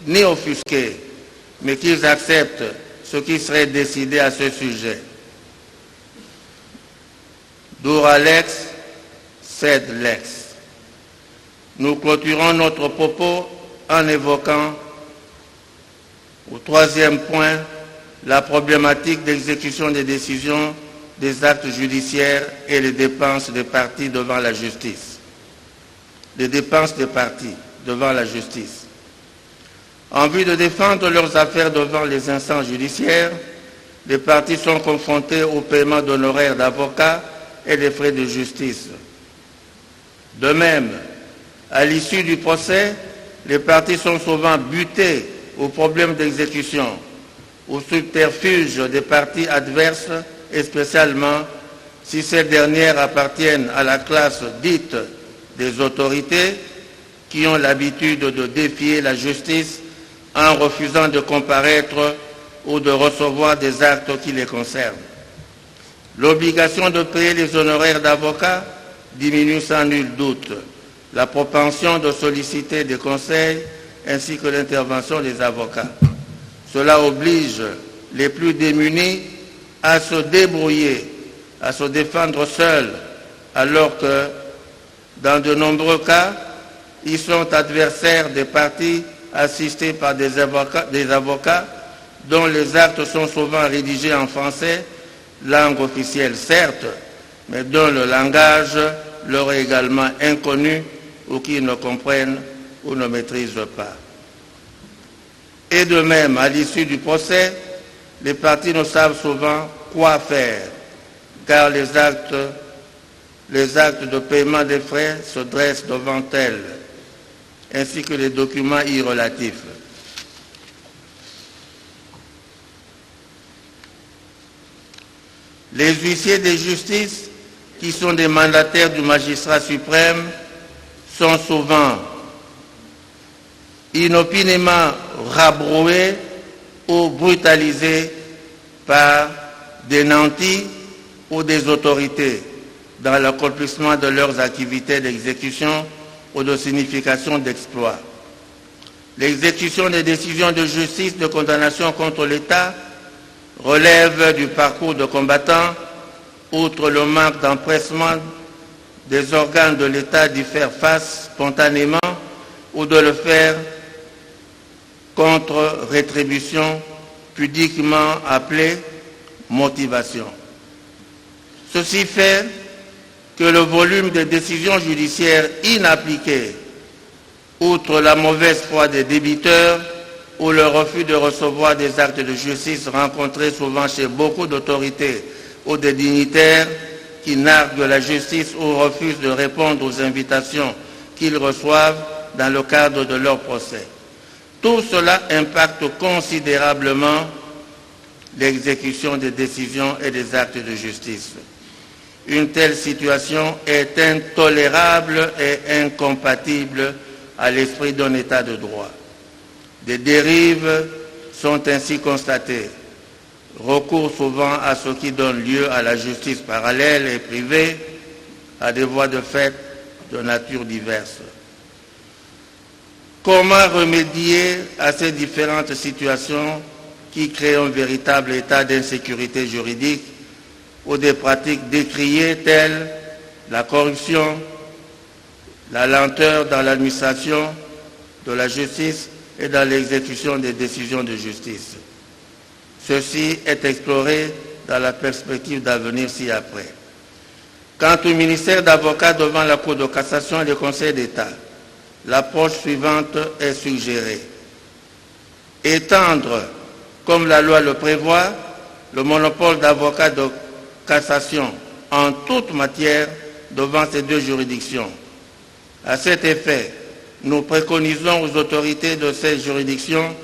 ni offusqués, mais qu'ils acceptent ce qui serait décidé à ce sujet. Dura lex, sed lex. Nous clôturons notre propos en évoquant, au troisième point, la problématique d'exécution des décisions, des actes judiciaires et les dépenses des parties devant la justice. Les dépenses des parties devant la justice. En vue de défendre leurs affaires devant les instances judiciaires, les parties sont confrontées au paiement d'honoraires d'avocats et des frais de justice. De même, à l'issue du procès, les parties sont souvent butées aux problèmes d'exécution, au subterfuge des parties adverses et spécialement si ces dernières appartiennent à la classe dite des autorités qui ont l'habitude de défier la justice en refusant de comparaître ou de recevoir des actes qui les concernent. L'obligation de payer les honoraires d'avocats diminue sans nul doute la propension de solliciter des conseils ainsi que l'intervention des avocats. Cela oblige les plus démunis à se débrouiller, à se défendre seuls, alors que, dans de nombreux cas, ils sont adversaires des parties assistés par des avocats dont les actes sont souvent rédigés en français, langue officielle certes, mais dont le langage leur est également inconnu ou qu'ils ne comprennent ou ne maîtrisent pas. Et de même, à l'issue du procès, les parties ne savent souvent quoi faire, car les actes de paiement des frais se dressent devant elles, ainsi que les documents y relatifs. Les huissiers de justice, qui sont des mandataires du magistrat suprême, sont souvent inopinément rabroués ou brutalisés par des nantis ou des autorités dans l'accomplissement de leurs activités d'exécution ou de signification d'exploit. L'exécution des décisions de justice de condamnation contre l'État relève du parcours de combattant, outre le manque d'empressement des organes de l'État d'y faire face spontanément ou de le faire contre rétribution pudiquement appelée motivation. Ceci fait que le volume des décisions judiciaires inappliquées, outre la mauvaise foi des débiteurs ou le refus de recevoir des actes de justice rencontrés souvent chez beaucoup d'autorités ou des dignitaires qui narguent la justice ou refusent de répondre aux invitations qu'ils reçoivent dans le cadre de leur procès. Tout cela impacte considérablement l'exécution des décisions et des actes de justice. Une telle situation est intolérable et incompatible à l'esprit d'un État de droit. Des dérives sont ainsi constatées. Recours souvent à ce qui donne lieu à la justice parallèle et privée, à des voies de fait de nature diverse. Comment remédier à ces différentes situations qui créent un véritable état d'insécurité juridique ou des pratiques décriées telles la corruption, la lenteur dans l'administration de la justice et dans l'exécution des décisions de justice? Ceci est exploré dans la perspective d'avenir ci-après. Quant au ministère d'avocats devant la Cour de cassation et le Conseil d'État, l'approche suivante est suggérée. Étendre comme la loi le prévoit, le monopole d'avocat de cassation en toute matière devant ces deux juridictions. À cet effet, nous préconisons aux autorités de ces juridictions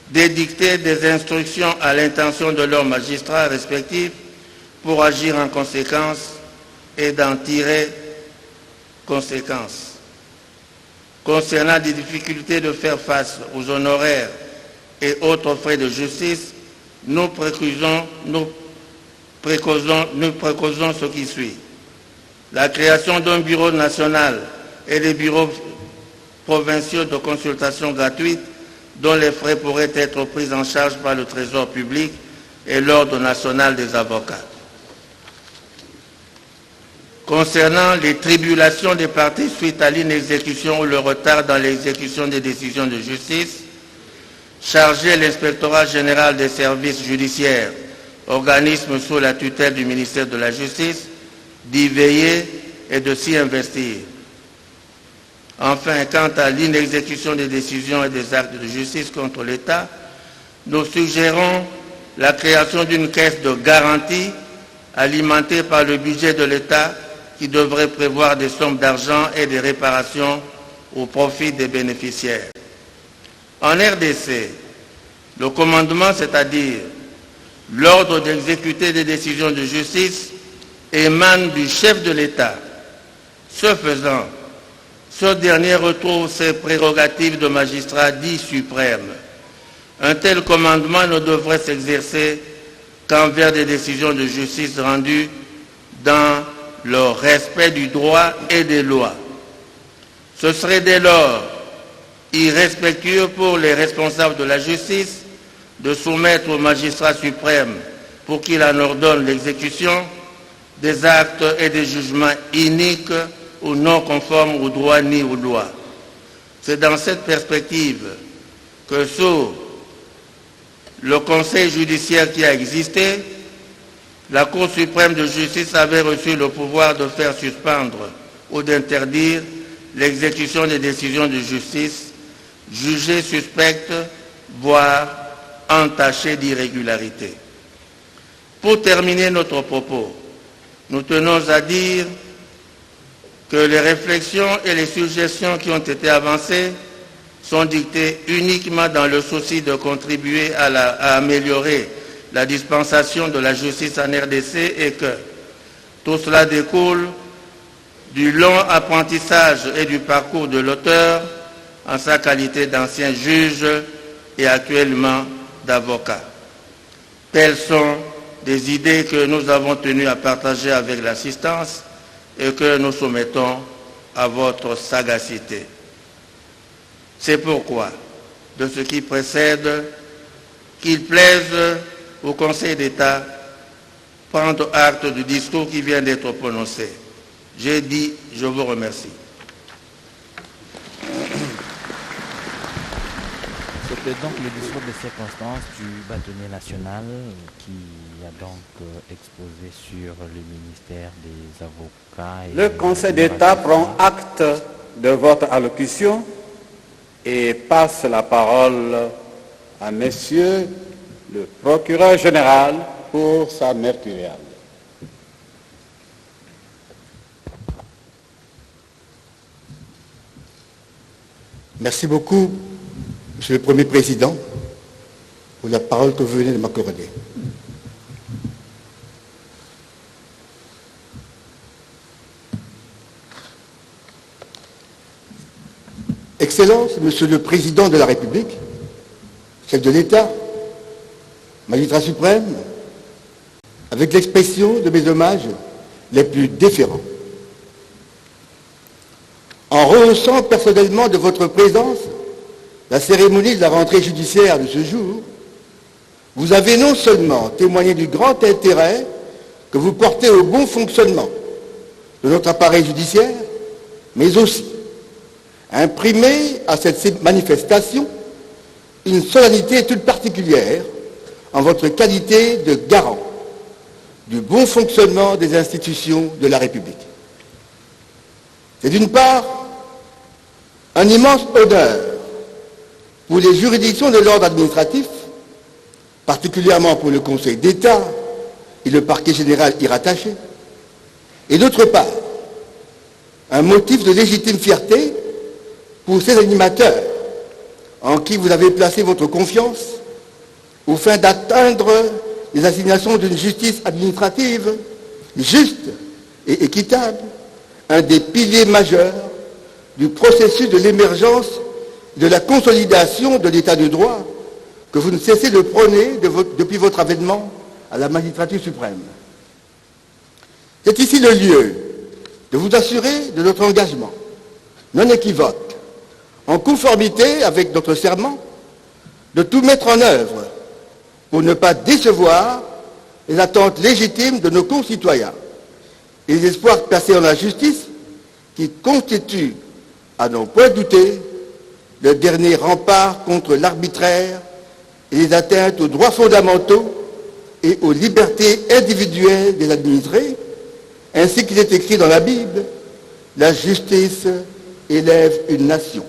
d'édicter des instructions à l'intention de leurs magistrats respectifs pour agir en conséquence et d'en tirer conséquences. Concernant des difficultés de faire face aux honoraires et autres frais de justice, nous préconisons ce qui suit. La création d'un bureau national et des bureaux provinciaux de consultation gratuite dont les frais pourraient être pris en charge par le Trésor public et l'Ordre national des avocats. Concernant les tribulations des parties suite à l'inexécution ou le retard dans l'exécution des décisions de justice, charger l'Inspectorat général des services judiciaires, organisme sous la tutelle du ministère de la Justice, d'y veiller et de s'y investir. Enfin, quant à l'inexécution des décisions et des actes de justice contre l'État, nous suggérons la création d'une caisse de garantie alimentée par le budget de l'État qui devrait prévoir des sommes d'argent et des réparations au profit des bénéficiaires. En RDC, le commandement, c'est-à-dire l'ordre d'exécuter des décisions de justice, émane du chef de l'État. Ce faisant, ce dernier retrouve ses prérogatives de magistrat dit suprême. Un tel commandement ne devrait s'exercer qu'envers des décisions de justice rendues dans le respect du droit et des lois. Ce serait dès lors irrespectueux pour les responsables de la justice de soumettre au magistrat suprême pour qu'il en ordonne l'exécution des actes et des jugements iniques ou non conformes au droit ni aux lois. C'est dans cette perspective que sous le Conseil judiciaire qui a existé, la Cour suprême de justice avait reçu le pouvoir de faire suspendre ou d'interdire l'exécution des décisions de justice jugées suspectes, voire entachées d'irrégularité. Pour terminer notre propos, nous tenons à dire que les réflexions et les suggestions qui ont été avancées sont dictées uniquement dans le souci de contribuer à améliorer la dispensation de la justice en RDC et que tout cela découle du long apprentissage et du parcours de l'auteur en sa qualité d'ancien juge et actuellement d'avocat. Telles sont des idées que nous avons tenu à partager avec l'assistance et que nous soumettons à votre sagacité. C'est pourquoi, de ce qui précède, qu'il plaise au Conseil d'État prendre acte du discours qui vient d'être prononcé. J'ai dit, je vous remercie. C'était donc le discours de circonstance du bâtonnier national qui a donc exposé sur le ministère des avocats. Le Conseil d'État prend acte de votre allocution et passe la parole à Monsieur le procureur général pour sa mercuriale. Merci beaucoup, Monsieur le Premier Président, pour la parole que vous venez de m'accorder. Excellence, Monsieur le Président de la République, chef de l'État, magistrat suprême, avec l'expression de mes hommages les plus déférents. En rehaussant personnellement de votre présence la cérémonie de la rentrée judiciaire de ce jour, vous avez non seulement témoigné du grand intérêt que vous portez au bon fonctionnement de notre appareil judiciaire, mais aussi imprimé à cette manifestation une solennité toute particulière en votre qualité de garant du bon fonctionnement des institutions de la République. C'est d'une part un immense honneur pour les juridictions de l'ordre administratif particulièrement pour le Conseil d'État et le parquet général y rattaché, et d'autre part, un motif de légitime fierté pour ces animateurs en qui vous avez placé votre confiance au fin d'atteindre les assignations d'une justice administrative juste et équitable, un des piliers majeurs du processus de l'émergence et de la consolidation de l'état de droit que vous ne cessez de prôner depuis votre avènement à la magistrature suprême. C'est ici le lieu de vous assurer de notre engagement non équivoque, en conformité avec notre serment, de tout mettre en œuvre pour ne pas décevoir les attentes légitimes de nos concitoyens et les espoirs placés en la justice qui constituent, à n'en point douter, le dernier rempart contre l'arbitraire et les atteintes aux droits fondamentaux et aux libertés individuelles des administrés, ainsi qu'il est écrit dans la Bible, la justice élève une nation.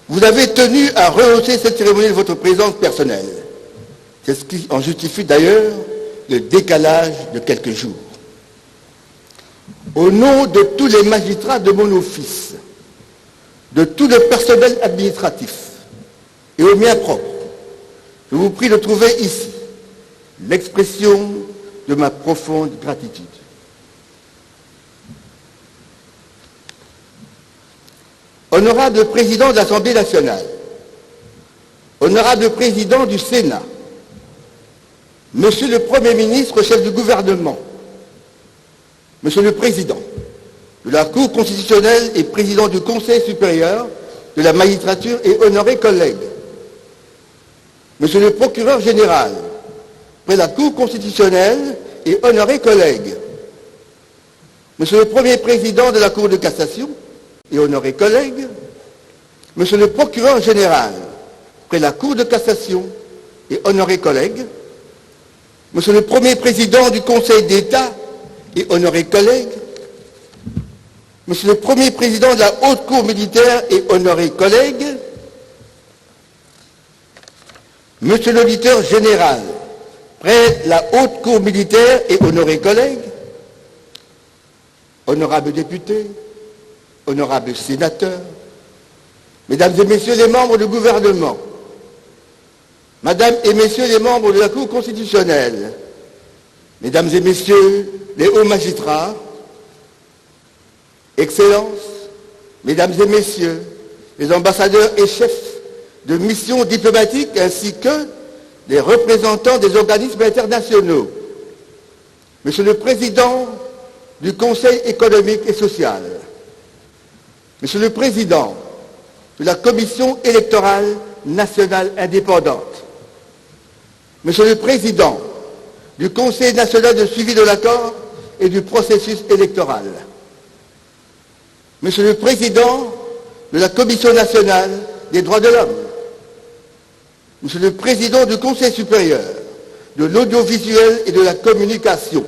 Vous avez tenu à rehausser cette cérémonie de votre présence personnelle. C'est ce qui en justifie d'ailleurs le décalage de quelques jours. Au nom de tous les magistrats de mon office, de tout le personnel administratif et au mien propre, je vous prie de trouver ici l'expression de ma profonde gratitude. Honorable Président de l'Assemblée nationale, Honorable Président du Sénat, Monsieur le Premier ministre, chef du gouvernement, Monsieur le Président de la Cour constitutionnelle et Président du Conseil supérieur de la magistrature et honorés collègues, Monsieur le Procureur général, près la Cour constitutionnelle et honorés collègues, Monsieur le Premier Président de la Cour de cassation et honorés collègues, Monsieur le Procureur général, près la Cour de cassation et honorés collègues, Monsieur le Premier Président du Conseil d'État et honorés collègues, Monsieur le Premier Président de la Haute Cour militaire et honorés collègues, Monsieur l'Auditeur général, près la Haute Cour militaire et honorés collègues, honorables députés, honorables sénateurs, Mesdames et Messieurs les membres du gouvernement, Madame et Messieurs les membres de la Cour constitutionnelle, Mesdames et Messieurs les hauts magistrats, Excellences, Mesdames et Messieurs les ambassadeurs et chefs de missions diplomatiques ainsi que les représentants des organismes internationaux, Monsieur le Président du Conseil économique et social, Monsieur le Président de la Commission électorale nationale indépendante, Monsieur le Président du Conseil national de suivi de l'accord et du processus électoral, Monsieur le Président de la Commission nationale des droits de l'homme, Monsieur le Président du Conseil supérieur de l'audiovisuel et de la communication,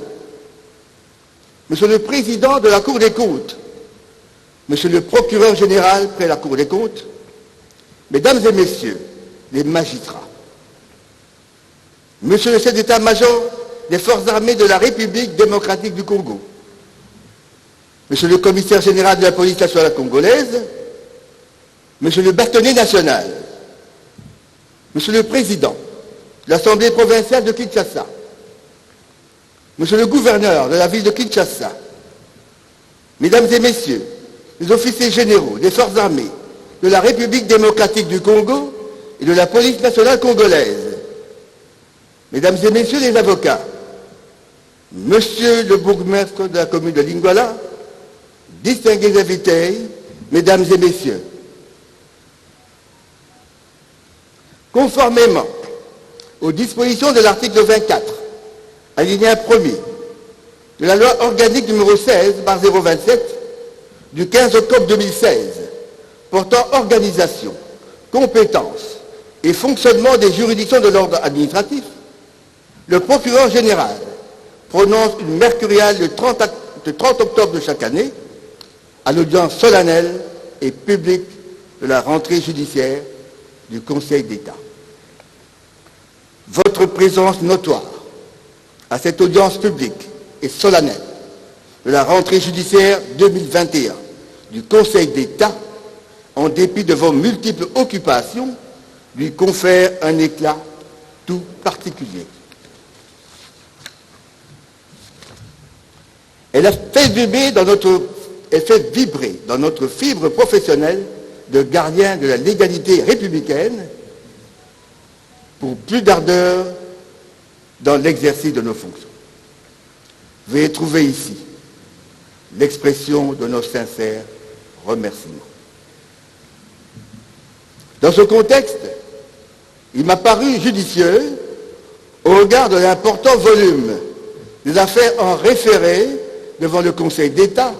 Monsieur le Président de la Cour des comptes, Monsieur le Procureur général près la Cour des comptes, Mesdames et Messieurs les magistrats, Monsieur le chef d'état-major des forces armées de la République démocratique du Congo, Monsieur le commissaire général de la police nationale congolaise, Monsieur le bâtonnier national, Monsieur le Président de l'Assemblée provinciale de Kinshasa, Monsieur le gouverneur de la ville de Kinshasa, Mesdames et Messieurs les officiers généraux des forces armées de la République démocratique du Congo et de la police nationale congolaise, Mesdames et Messieurs les avocats, Monsieur le bourgmestre de la commune de Lingwala, distingués invités, Mesdames et Messieurs, conformément aux dispositions de l'article 24, alinéa 1er, de la loi organique numéro 16/027 du 15 octobre 2016, portant organisation, compétence et fonctionnement des juridictions de l'ordre administratif, le procureur général prononce une mercuriale de 30 octobre de chaque année à l'audience solennelle et publique de la rentrée judiciaire du Conseil d'État. votre présence notoire à cette audience publique et solennelle de la rentrée judiciaire 2021 du Conseil d'État, en dépit de vos multiples occupations, lui confère un éclat tout particulier. Elle fait vibrer dans notre fibre professionnelle de gardien de la légalité républicaine pour plus d'ardeur dans l'exercice de nos fonctions. Veuillez trouver ici l'expression de nos sincères remerciements. Dans ce contexte, il m'a paru judicieux, au regard de l'important volume des affaires en référé devant le Conseil d'État,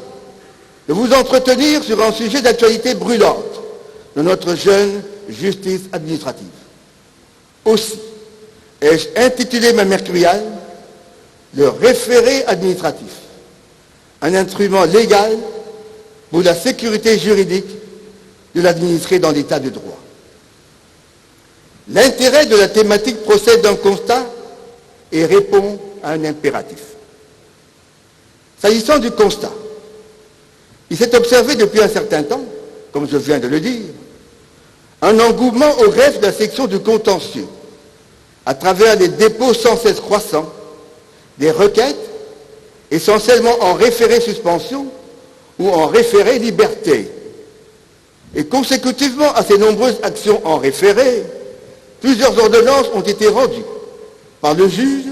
de vous entretenir sur un sujet d'actualité brûlante de notre jeune justice administrative. Aussi, ai-je intitulé ma mercuriale « Le référé administratif », un instrument légal pour la sécurité juridique de l'administré dans l'état de droit. L'intérêt de la thématique procède d'un constat et répond à un impératif. S'agissant du constat, il s'est observé depuis un certain temps, comme je viens de le dire, un engouement au greffe de la section du contentieux, à travers les dépôts sans cesse croissants, des requêtes, essentiellement en référé suspension ou en référé liberté. Et consécutivement à ces nombreuses actions en référé, plusieurs ordonnances ont été rendues par le juge,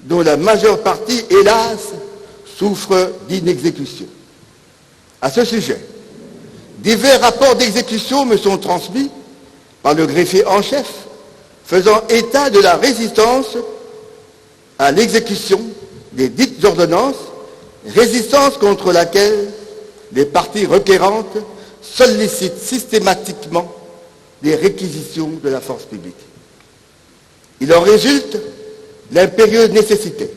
dont la majeure partie, hélas, souffre d'inexécution. À ce sujet, divers rapports d'exécution me sont transmis par le greffier en chef, faisant état de la résistance à l'exécution des dites ordonnances, résistance contre laquelle les parties requérantes sollicitent systématiquement des réquisitions de la force publique. Il en résulte l'impérieuse nécessité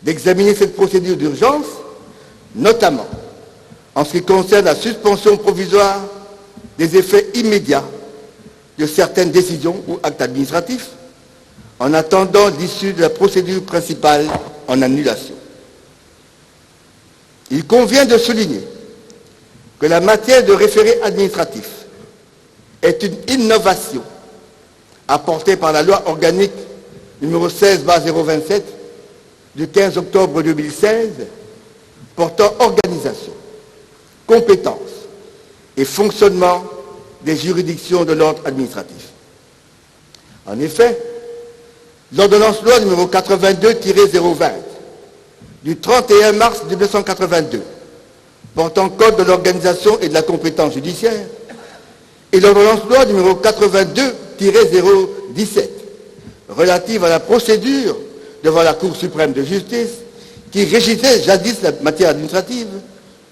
d'examiner cette procédure d'urgence, notamment en ce qui concerne la suspension provisoire des effets immédiats de certaines décisions ou actes administratifs, en attendant l'issue de la procédure principale en annulation. Il convient de souligner que la matière de référé administratif est une innovation apportée par la loi organique numéro 16/027 du 15 octobre 2016 portant organisation, compétences et fonctionnement des juridictions de l'ordre administratif. En effet, l'ordonnance loi numéro 82-020 du 31 mars 1982 portant code de l'organisation et de la compétence judiciaire et l'ordonnance loi numéro 82-017 relative à la procédure devant la Cour suprême de justice qui régissait jadis la matière administrative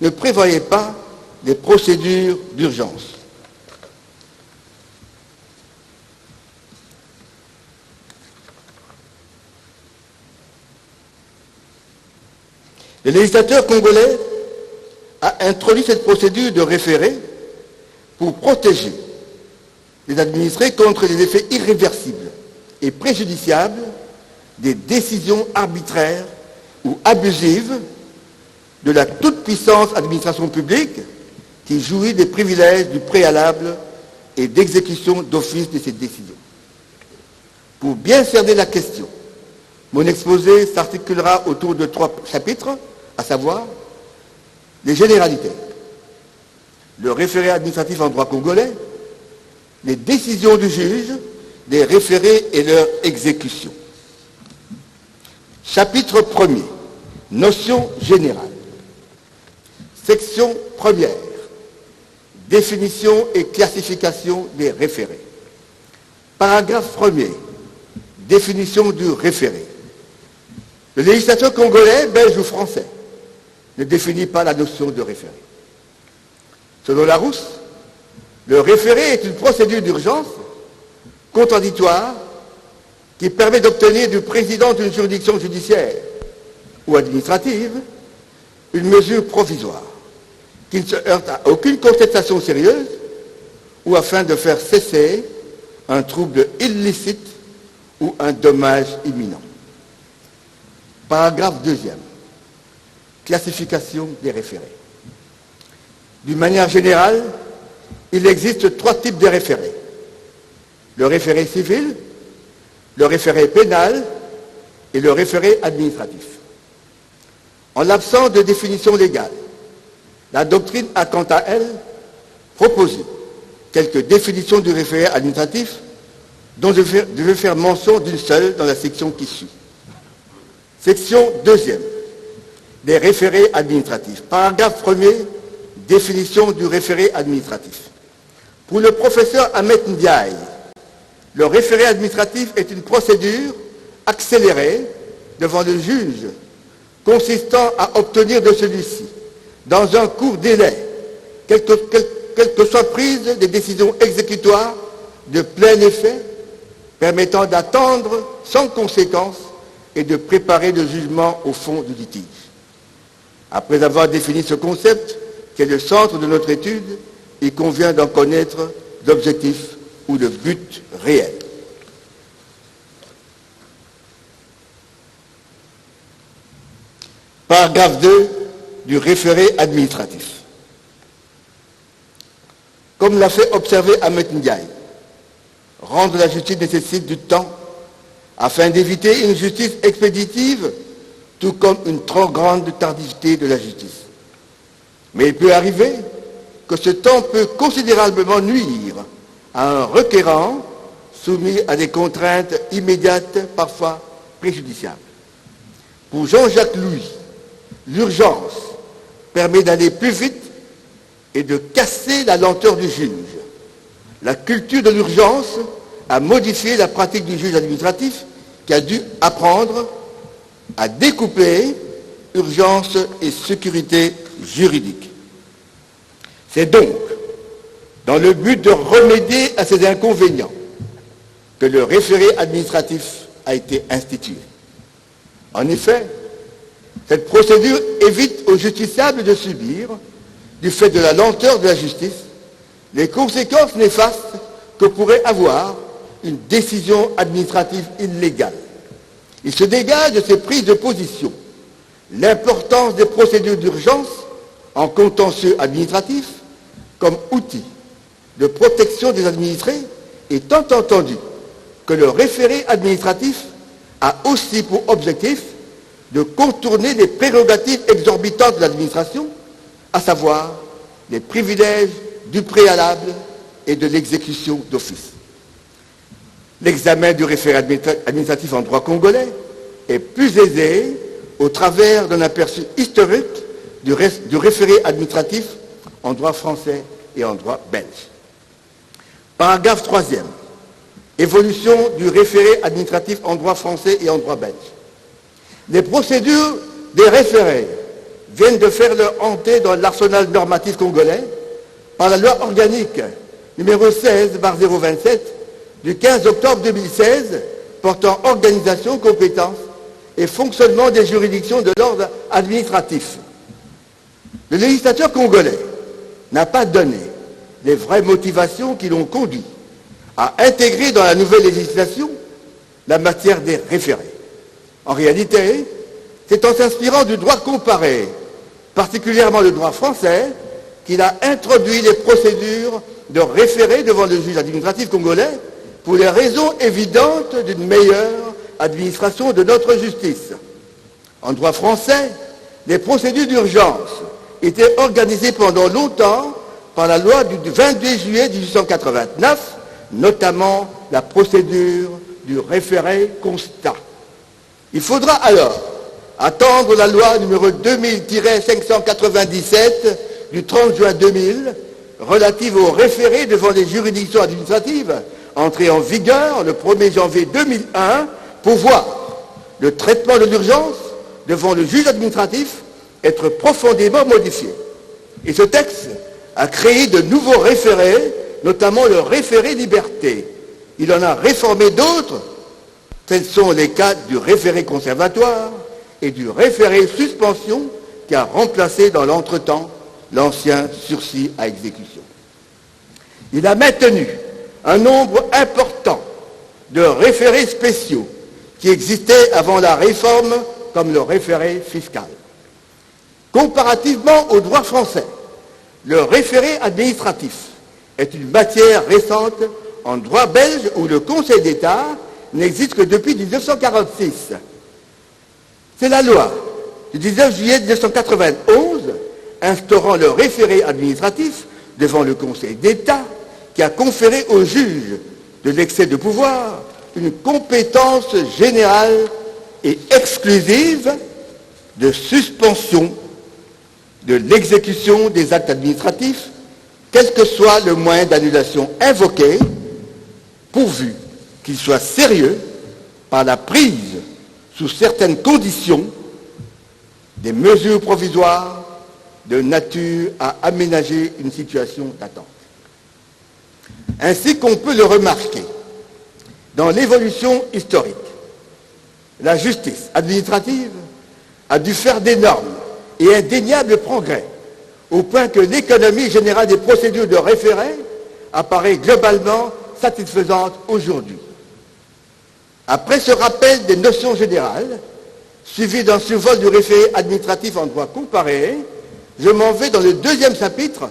ne prévoyait pas les procédures d'urgence. Le législateur congolais a introduit cette procédure de référé pour protéger les administrés contre les effets irréversibles et préjudiciables des décisions arbitraires ou abusives de la toute-puissance administration publique qui jouit des privilèges du préalable et d'exécution d'office de ces décisions. Pour bien cerner la question, mon exposé s'articulera autour de 3 chapitres, à savoir les généralités, le référé administratif en droit congolais, les décisions du juge, des référés et leur exécution. Chapitre 1er, notion générale. Section 1er, définition et classification des référés. Paragraphe 1er, définition du référé. Le législateur congolais, belge ou français ne définit pas la notion de référé. Selon Larousse, le référé est une procédure d'urgence contradictoire qui permet d'obtenir du président d'une juridiction judiciaire ou administrative une mesure provisoire qui ne se heurte à aucune contestation sérieuse ou afin de faire cesser un trouble illicite ou un dommage imminent. Paragraphe 2e. Classification des référés. D'une manière générale, il existe 3 types de référés. Le référé civil, le référé pénal et le référé administratif. En l'absence de définition légale, la doctrine a quant à elle proposé quelques définitions du référé administratif dont je vais faire mention d'une seule dans la section qui suit. Section 2e. Des référés administratifs. Paragraphe 1er. Définition du référé administratif. Pour le professeur Ahmed Ndiaye, le référé administratif est une procédure accélérée devant le juge consistant à obtenir de celui-ci, dans un court délai, quelle que soit prise des décisions exécutoires de plein effet, permettant d'attendre sans conséquence et de préparer le jugement au fond du litige. Après avoir défini ce concept, qui est le centre de notre étude, il convient d'en connaître l'objectif ou le but réel. Paragraphe 2 du référé administratif. Comme l'a fait observer Ahmed Ndiaye, rendre la justice nécessite du temps afin d'éviter une justice expéditive, tout comme une trop grande tardivité de la justice. Mais il peut arriver que ce temps peut considérablement nuire à un requérant soumis à des contraintes immédiates, parfois préjudiciables. Pour Jean-Jacques Louis, l'urgence permet d'aller plus vite et de casser la lenteur du juge. La culture de l'urgence a modifié la pratique du juge administratif qui a dû apprendre à découpler urgence et sécurité juridique. C'est donc dans le but de remédier à ces inconvénients que le référé administratif a été institué. En effet, cette procédure évite aux justiciables de subir, du fait de la lenteur de la justice, les conséquences néfastes que pourrait avoir une décision administrative illégale. Il se dégage de ces prises de position l'importance des procédures d'urgence en contentieux administratif comme outil de protection des administrés, étant entendu que le référé administratif a aussi pour objectif de contourner les prérogatives exorbitantes de l'administration, à savoir les privilèges du préalable et de l'exécution d'office. L'examen du référé administratif en droit congolais est plus aisé au travers d'un aperçu historique du référé administratif en droit français et en droit belge. Paragraphe 3e. Évolution du référé administratif en droit français et en droit belge. Les procédures des référés viennent de faire leur entrée dans l'arsenal normatif congolais par la loi organique numéro 16/027 du 15 octobre 2016 portant organisation, compétences et fonctionnement des juridictions de l'ordre administratif. Le législateur congolais n'a pas donné les vraies motivations qui l'ont conduit à intégrer dans la nouvelle législation la matière des référés. En réalité, c'est en s'inspirant du droit comparé, particulièrement le droit français, qu'il a introduit les procédures de référé devant le juge administratif congolais pour les raisons évidentes d'une meilleure administration de notre justice. En droit français, les procédures d'urgence étaient organisées pendant longtemps par la loi du 22 juillet 1889, notamment la procédure du référé constat. Il faudra alors attendre la loi numéro 2000-597 du 30 juin 2000 relative au référé devant les juridictions administratives, entrée en vigueur le 1er janvier 2001, pour voir le traitement de l'urgence devant le juge administratif être profondément modifié. Et ce texte a créé de nouveaux référés, notamment le référé liberté. Il en a réformé d'autres. Tels sont les cas du référé conservatoire et du référé suspension qui a remplacé dans l'entretemps l'ancien sursis à exécution. Il a maintenu un nombre important de référés spéciaux qui existaient avant la réforme, comme le référé fiscal. Comparativement au droit français, le référé administratif est une matière récente en droit belge où le Conseil d'État n'existe que depuis 1946. C'est la loi du 19 juillet 1991 instaurant le référé administratif devant le Conseil d'État qui a conféré au juge de l'excès de pouvoir une compétence générale et exclusive de suspension de l'exécution des actes administratifs, quel que soit le moyen d'annulation invoqué, pourvu qu'il soit sérieux par la prise, sous certaines conditions, des mesures provisoires de nature à aménager une situation d'attente. Ainsi qu'on peut le remarquer, dans l'évolution historique, la justice administrative a dû faire d'énormes et indéniables progrès, au point que l'économie générale des procédures de référé apparaît globalement satisfaisante aujourd'hui. Après ce rappel des notions générales, suivi d'un survol du référé administratif en droit comparé, je m'en vais dans le deuxième chapitre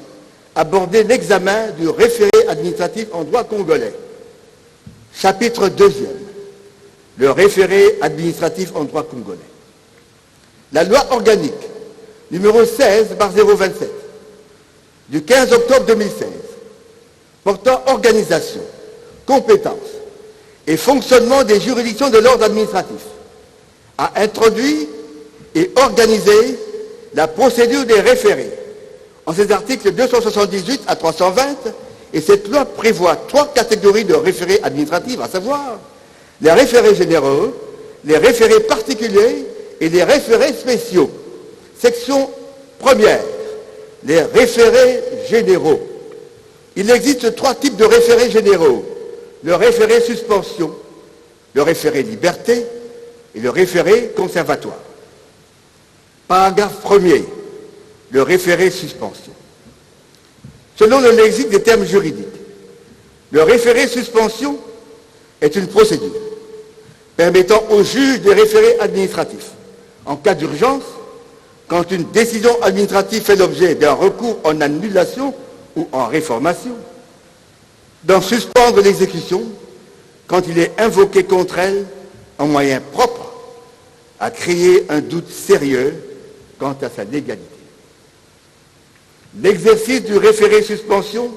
aborder l'examen du référé administratif en droit congolais. Chapitre 2e, le référé administratif en droit congolais. La loi organique numéro 16/027 du 15 octobre 2016 portant organisation, compétences et fonctionnement des juridictions de l'ordre administratif a introduit et organisé la procédure des référés en ses articles 278 à 320, et cette loi prévoit 3 catégories de référés administratifs, à savoir les référés généraux, les référés particuliers et les référés spéciaux. Section première, les référés généraux. Il existe 3 types de référés généraux: le référé suspension, le référé liberté et le référé conservatoire. Paragraphe 1er, le référé suspension. Selon le lexique des termes juridiques, le référé suspension est une procédure permettant au juge des référés administratifs, en cas d'urgence, quand une décision administrative fait l'objet d'un recours en annulation ou en réformation, d'en suspendre l'exécution quand il est invoqué contre elle un moyen propre à créer un doute sérieux quant à sa légalité. L'exercice du référé suspension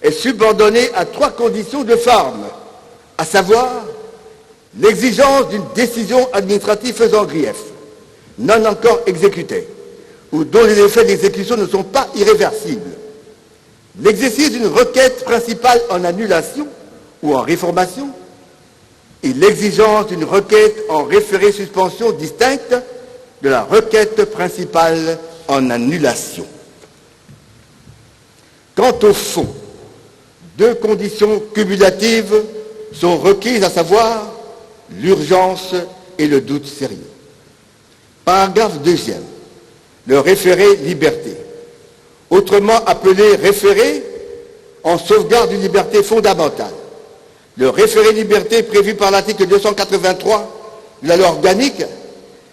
est subordonné à 3 conditions de forme, à savoir l'exigence d'une décision administrative faisant grief, non encore exécutée, ou dont les effets d'exécution ne sont pas irréversibles, l'exercice d'une requête principale en annulation ou en réformation, et l'exigence d'une requête en référé suspension distincte de la requête principale en annulation. Quant au fond, 2 conditions cumulatives sont requises, à savoir l'urgence et le doute sérieux. Paragraphe 2e, le référé liberté, autrement appelé référé en sauvegarde d'une liberté fondamentale. Le référé liberté prévu par l'article 283 de la loi organique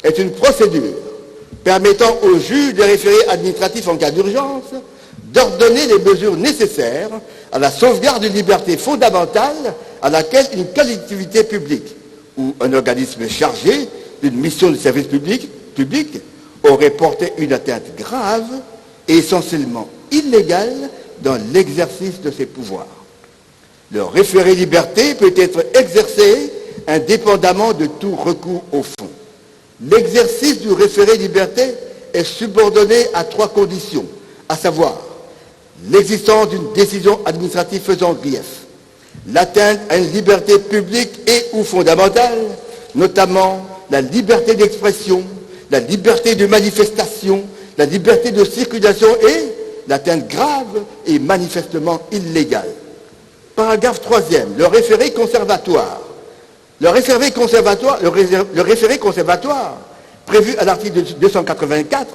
est une procédure permettant au juge des référés administratifs en cas d'urgence d'ordonner les mesures nécessaires à la sauvegarde d'une liberté fondamentale à laquelle une collectivité publique ou un organisme chargé d'une mission de service public aurait porté une atteinte grave et essentiellement illégale dans l'exercice de ses pouvoirs. Le référé liberté peut être exercé indépendamment de tout recours au fond. L'exercice du référé liberté est subordonné à 3 conditions, à savoir l'existence d'une décision administrative faisant grief, l'atteinte à une liberté publique et ou fondamentale, notamment la liberté d'expression, la liberté de manifestation, la liberté de circulation et l'atteinte grave et manifestement illégale. Paragraphe 3e, le référé conservatoire. Le référé conservatoire, prévu à l'article 284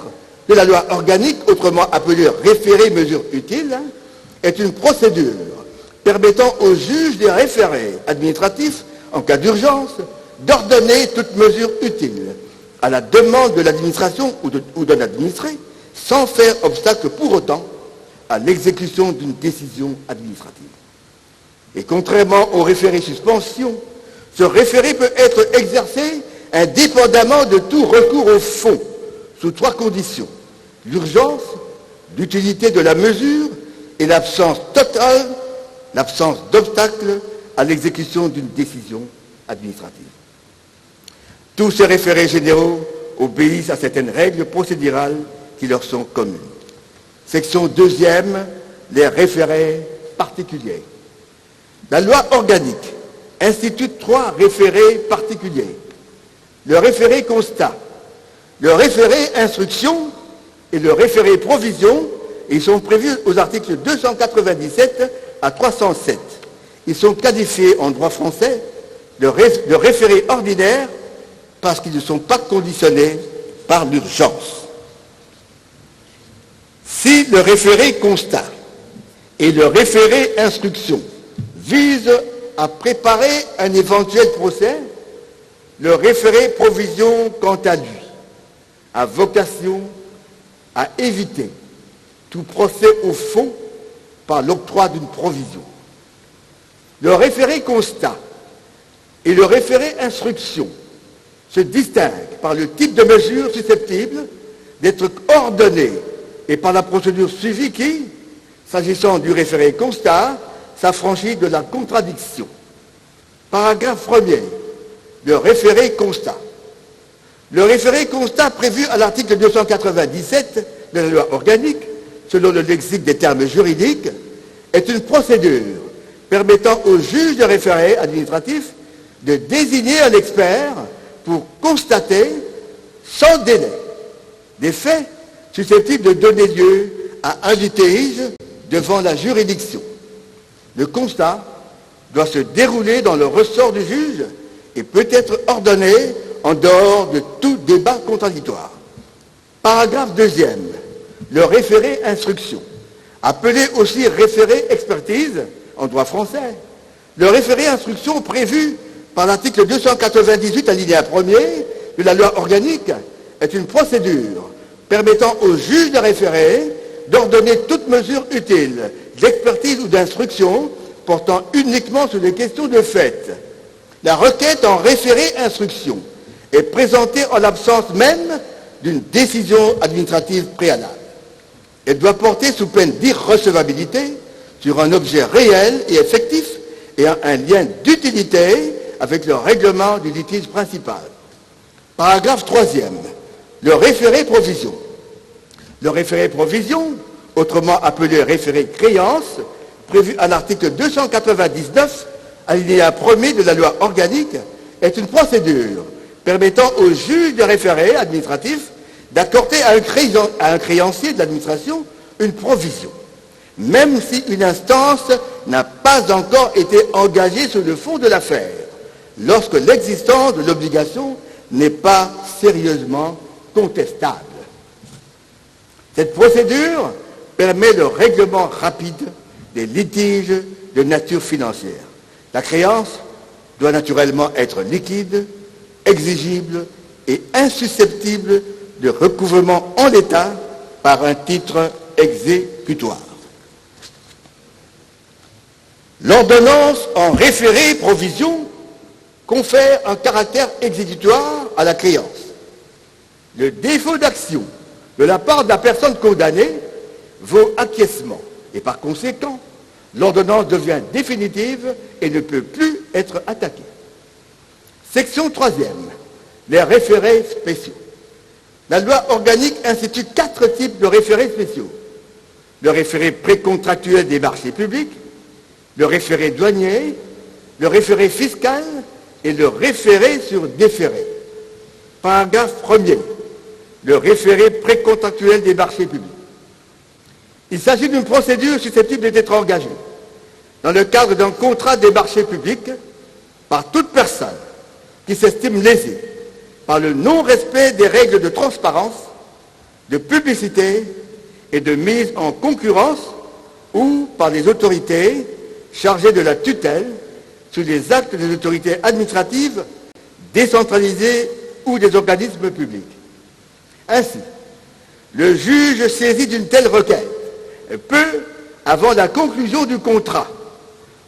de la loi organique, autrement appelé référé mesure utile, est une procédure permettant aux juges des référés administratifs, en cas d'urgence, d'ordonner toute mesure utile à la demande de l'administration ou d'un administré, sans faire obstacle pour autant à l'exécution d'une décision administrative. Et contrairement au référé suspension, ce référé peut être exercé indépendamment de tout recours au fond, sous 3 conditions: l'urgence, l'utilité de la mesure et l'absence totale, l'absence d'obstacle à l'exécution d'une décision administrative. Tous ces référés généraux obéissent à certaines règles procédurales qui leur sont communes. Section 2e, les référés particuliers. La loi organique institue 3 référés particuliers: le référé constat, le référé instruction et le référé provision. Ils sont prévus aux articles 297 à 307. Ils sont qualifiés en droit français de référés ordinaires parce qu'ils ne sont pas conditionnés par l'urgence. Si le référé constat et le référé instruction visent à préparer un éventuel procès, le référé provision, quant à lui, a vocation à éviter tout procès au fond par l'octroi d'une provision. Le référé constat et le référé instruction se distinguent par le type de mesure susceptible d'être ordonnée et par la procédure suivie qui, s'agissant du référé constat, s'affranchit de la contradiction. Paragraphe 1er. Le référé constat. Le référé constat prévu à l'article 297 de la loi organique, selon le lexique des termes juridiques, est une procédure permettant au juge de référé administratif de désigner un expert pour constater, sans délai, des faits susceptibles de donner lieu à un litige devant la juridiction. Le constat doit se dérouler dans le ressort du juge et peut être ordonné en dehors de tout débat contradictoire. Paragraphe 2e. Le référé instruction, appelé aussi référé expertise en droit français. Le référé instruction prévu par l'article 298 alinéa 1er de la loi organique est une procédure permettant au juge de référé d'ordonner toute mesure utile d'expertise ou d'instruction portant uniquement sur des questions de fait. La requête en référé instruction est présentée en l'absence même d'une décision administrative préalable. Elle doit porter sous peine d'irrecevabilité sur un objet réel et effectif et un lien d'utilité avec le règlement du litige principal. Paragraphe 3e. Le référé provision. Le référé provision, autrement appelé référé créance, prévu à l'article 299, alinéa 1er de la loi organique, est une procédure permettant au juge de référé administratif d'accorder à un créancier de l'administration une provision, même si une instance n'a pas encore été engagée sur le fond de l'affaire, lorsque l'existence de l'obligation n'est pas sérieusement contestable. Cette procédure permet le règlement rapide des litiges de nature financière. La créance doit naturellement être liquide, exigible et insusceptible de recouvrement en l'état par un titre exécutoire. L'ordonnance en référé provision confère un caractère exécutoire à la créance. Le défaut d'action de la part de la personne condamnée vaut acquiescement et par conséquent, l'ordonnance devient définitive et ne peut plus être attaquée. Section 3e. Les référés spéciaux. La loi organique institue 4 types de référés spéciaux. Le référé précontractuel des marchés publics, le référé douanier, le référé fiscal et le référé sur déféré. Paragraphe 1er. Le référé précontractuel des marchés publics. Il s'agit d'une procédure susceptible d'être engagée dans le cadre d'un contrat des marchés publics par toute personne qui s'estime lésée par le non-respect des règles de transparence, de publicité et de mise en concurrence ou par les autorités chargé de la tutelle sur les actes des autorités administratives décentralisées ou des organismes publics. Ainsi, le juge saisi d'une telle requête peut, avant la conclusion du contrat,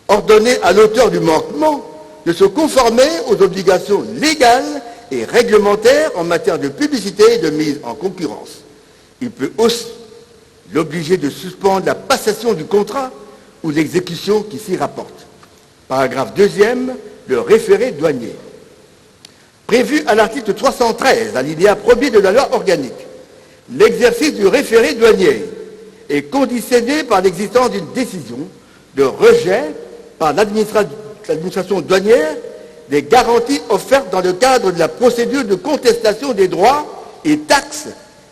ordonner à l'auteur du manquement de se conformer aux obligations légales et réglementaires en matière de publicité et de mise en concurrence. Il peut aussi l'obliger de suspendre la passation du contrat ou l'exécution qui s'y rapporte. Paragraphe 2e, le référé douanier. Prévu à l'article 313, alinéa 1er de la loi organique, l'exercice du référé douanier est conditionné par l'existence d'une décision de rejet par l'administration douanière des garanties offertes dans le cadre de la procédure de contestation des droits et taxes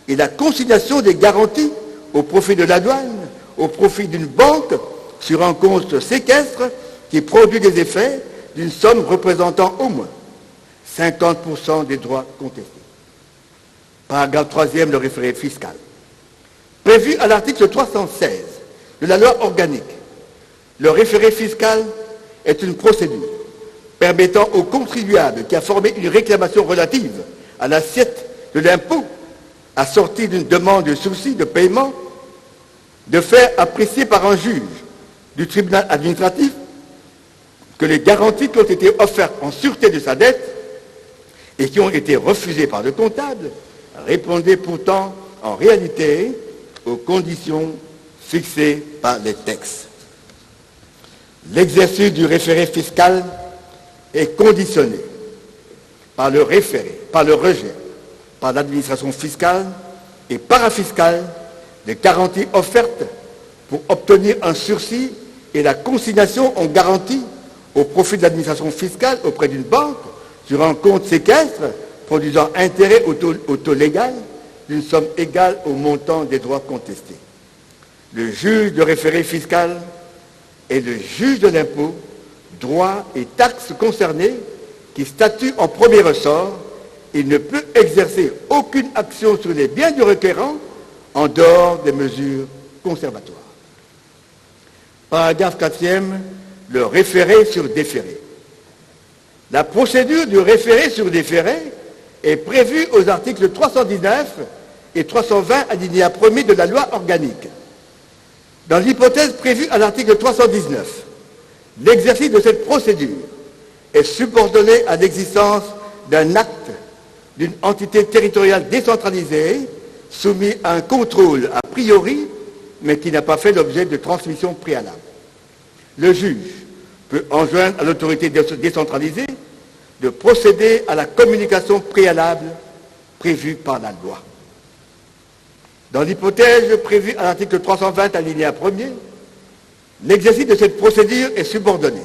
et la consignation des garanties au profit de la douane, au profit d'une banque, sur un compte séquestre qui produit des effets d'une somme représentant au moins 50% des droits contestés. Paragraphe 3e, le référé fiscal. Prévu à l'article 316 de la loi organique, le référé fiscal est une procédure permettant au contribuable qui a formé une réclamation relative à l'assiette de l'impôt assortie d'une demande de sursis de paiement de faire apprécier par un juge du tribunal administratif que les garanties qui ont été offertes en sûreté de sa dette et qui ont été refusées par le comptable répondaient pourtant en réalité aux conditions fixées par les textes. L'exercice du référé fiscal est conditionné par le référé, par le rejet, par l'administration fiscale et parafiscale des garanties offertes pour obtenir un sursis et la consignation en garantie au profit de l'administration fiscale auprès d'une banque sur un compte séquestre produisant intérêt au taux légal d'une somme égale au montant des droits contestés. Le juge de référé fiscal est le juge de l'impôt, droits et taxes concernés qui statue en premier ressort et ne peut exercer aucune action sur les biens du requérant en dehors des mesures conservatoires. Paragraphe 4e, le référé sur déféré. La procédure du référé sur déféré est prévue aux articles 319 et 320 alinéa 1er de la loi organique. Dans l'hypothèse prévue à l'article 319, l'exercice de cette procédure est subordonné à l'existence d'un acte d'une entité territoriale décentralisée soumis à un contrôle a priori, mais qui n'a pas fait l'objet de transmission préalable. Le juge peut enjoindre à l'autorité décentralisée de procéder à la communication préalable prévue par la loi. Dans l'hypothèse prévue à l'article 320 alinéa 1er, l'exercice de cette procédure est subordonné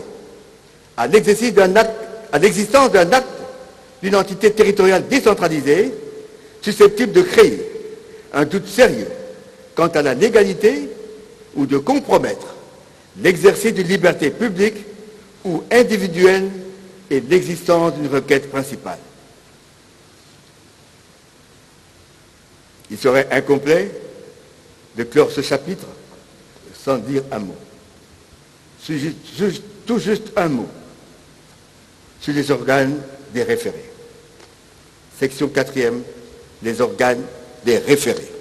à l'existence d'un acte d'une entité territoriale décentralisée susceptible de créer un doute sérieux quant à la légalité ou de compromettre l'exercice d'une liberté publique ou individuelle et l'existence d'une requête principale. Il serait incomplet de clore ce chapitre sans dire un mot. Tout juste un mot sur les organes des référés. Section 4e, les organes des référés.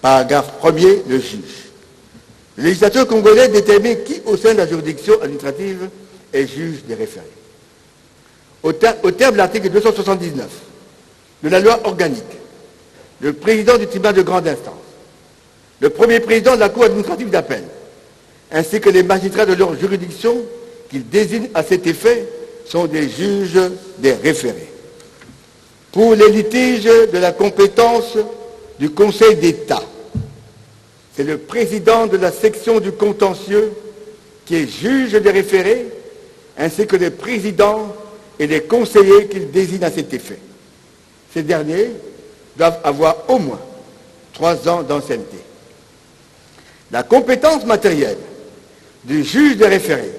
Paragraphe 1er, le juge. Le législateur congolais détermine qui, au sein de la juridiction administrative, est juge des référés. Au terme de l'article 279 de la loi organique, le président du tribunal de grande instance, le premier président de la cour administrative d'appel, ainsi que les magistrats de leur juridiction qu'ils désignent à cet effet, sont des juges des référés. Pour les litiges de la compétence du Conseil d'État, c'est le président de la section du contentieux qui est juge des référés, ainsi que les présidents et les conseillers qu'il désigne à cet effet. Ces derniers doivent avoir au moins 3 ans d'ancienneté. La compétence matérielle du juge des référés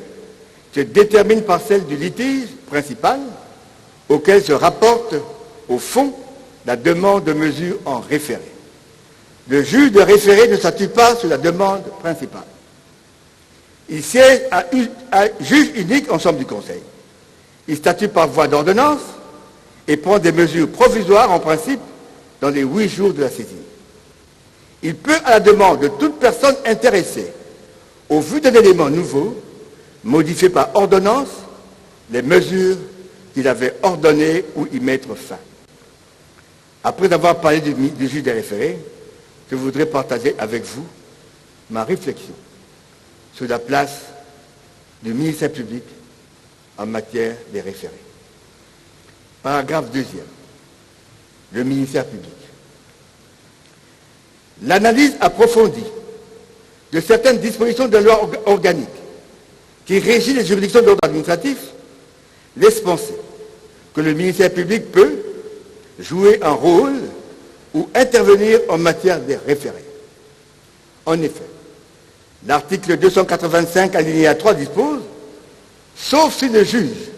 se détermine par celle du litige principal auquel se rapporte au fond la demande de mesure en référé. Le juge de référé ne statue pas sur la demande principale. Il siège à juge unique en chambre du Conseil. Il statue par voie d'ordonnance et prend des mesures provisoires en principe dans les 8 jours de la saisine. Il peut, à la demande de toute personne intéressée, au vu d'un élément nouveau, modifier par ordonnance les mesures qu'il avait ordonnées ou y mettre fin. Après avoir parlé du juge des référés, je voudrais partager avec vous ma réflexion sur la place du ministère public en matière des référés. Paragraphe 2e. Le ministère public. L'analyse approfondie de certaines dispositions de la loi organique qui régit les juridictions d'ordre administratif laisse penser que le ministère public peut jouer un rôle ou intervenir en matière des référés. En effet, l'article 285 alinéa 3 dispose, sauf si le juge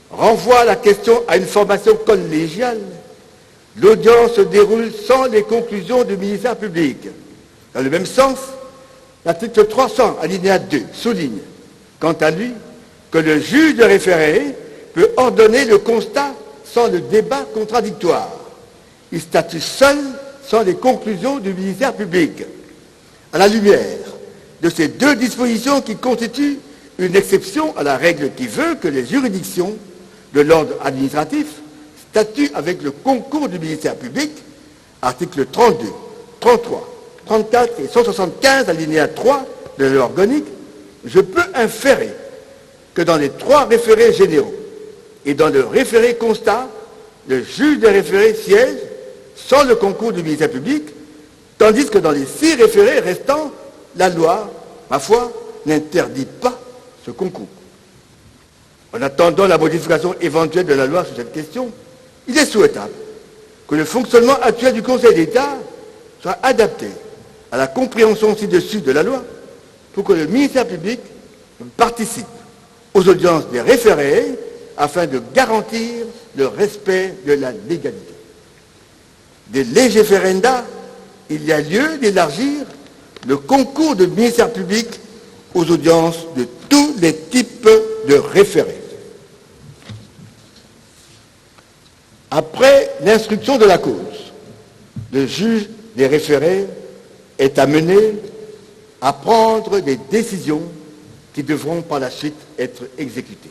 renvoie la question à une formation collégiale, l'audience se déroule sans les conclusions du ministère public. Dans le même sens, l'article 300 alinéa 2 souligne, quant à lui, que le juge de référé peut ordonner le constat sans le débat contradictoire. Il statue seul sans les conclusions du ministère public. À la lumière de ces deux dispositions qui constituent une exception à la règle qui veut que les juridictions de l'ordre administratif statuent avec le concours du ministère public, articles 32, 33, 34 et 175 alinéa 3 de la loi organique, je peux inférer que dans les 3 référés généraux et dans le référé constat, le juge des référés siège sans le concours du ministère public, tandis que dans les 6 référés restants, la loi, ma foi, n'interdit pas ce concours. En attendant la modification éventuelle de la loi sur cette question, il est souhaitable que le fonctionnement actuel du Conseil d'État soit adapté à la compréhension ci-dessus de la loi pour que le ministère public participe aux audiences des référés afin de garantir le respect de la légalité. Des légiférenda, il y a lieu d'élargir le concours du ministère public aux audiences de tous les types de référés. Après l'instruction de la cause, le juge des référés est amené à prendre des décisions qui devront par la suite être exécutées.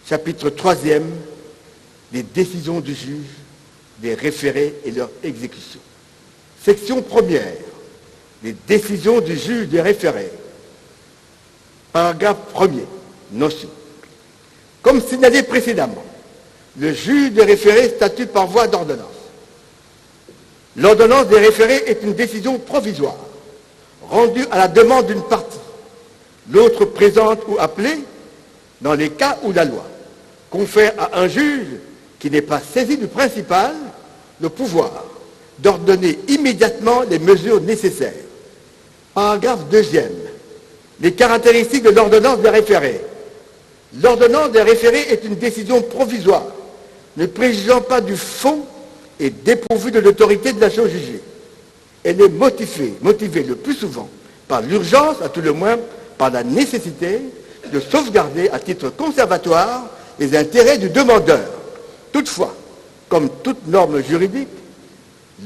Chapitre 3e, des décisions du juge, des référés et leur exécution. Section 1re, des décisions du juge des référés. Paragraphe 1er, notion. Comme signalé précédemment, le juge des référés statue par voie d'ordonnance. L'ordonnance des référés est une décision provisoire, rendue à la demande d'une partie, l'autre présente ou appelée, dans les cas où la loi confère à un juge qui n'est pas saisi du principal le pouvoir d'ordonner immédiatement les mesures nécessaires. Paragraphe 2e. Les caractéristiques de l'ordonnance des référés. L'ordonnance des référés est une décision provisoire, ne préjugeant pas du fond et dépourvue de l'autorité de la chose jugée. Elle est motivée le plus souvent par l'urgence, à tout le moins par la nécessité de sauvegarder à titre conservatoire les intérêts du demandeur. Toutefois, comme toute norme juridique,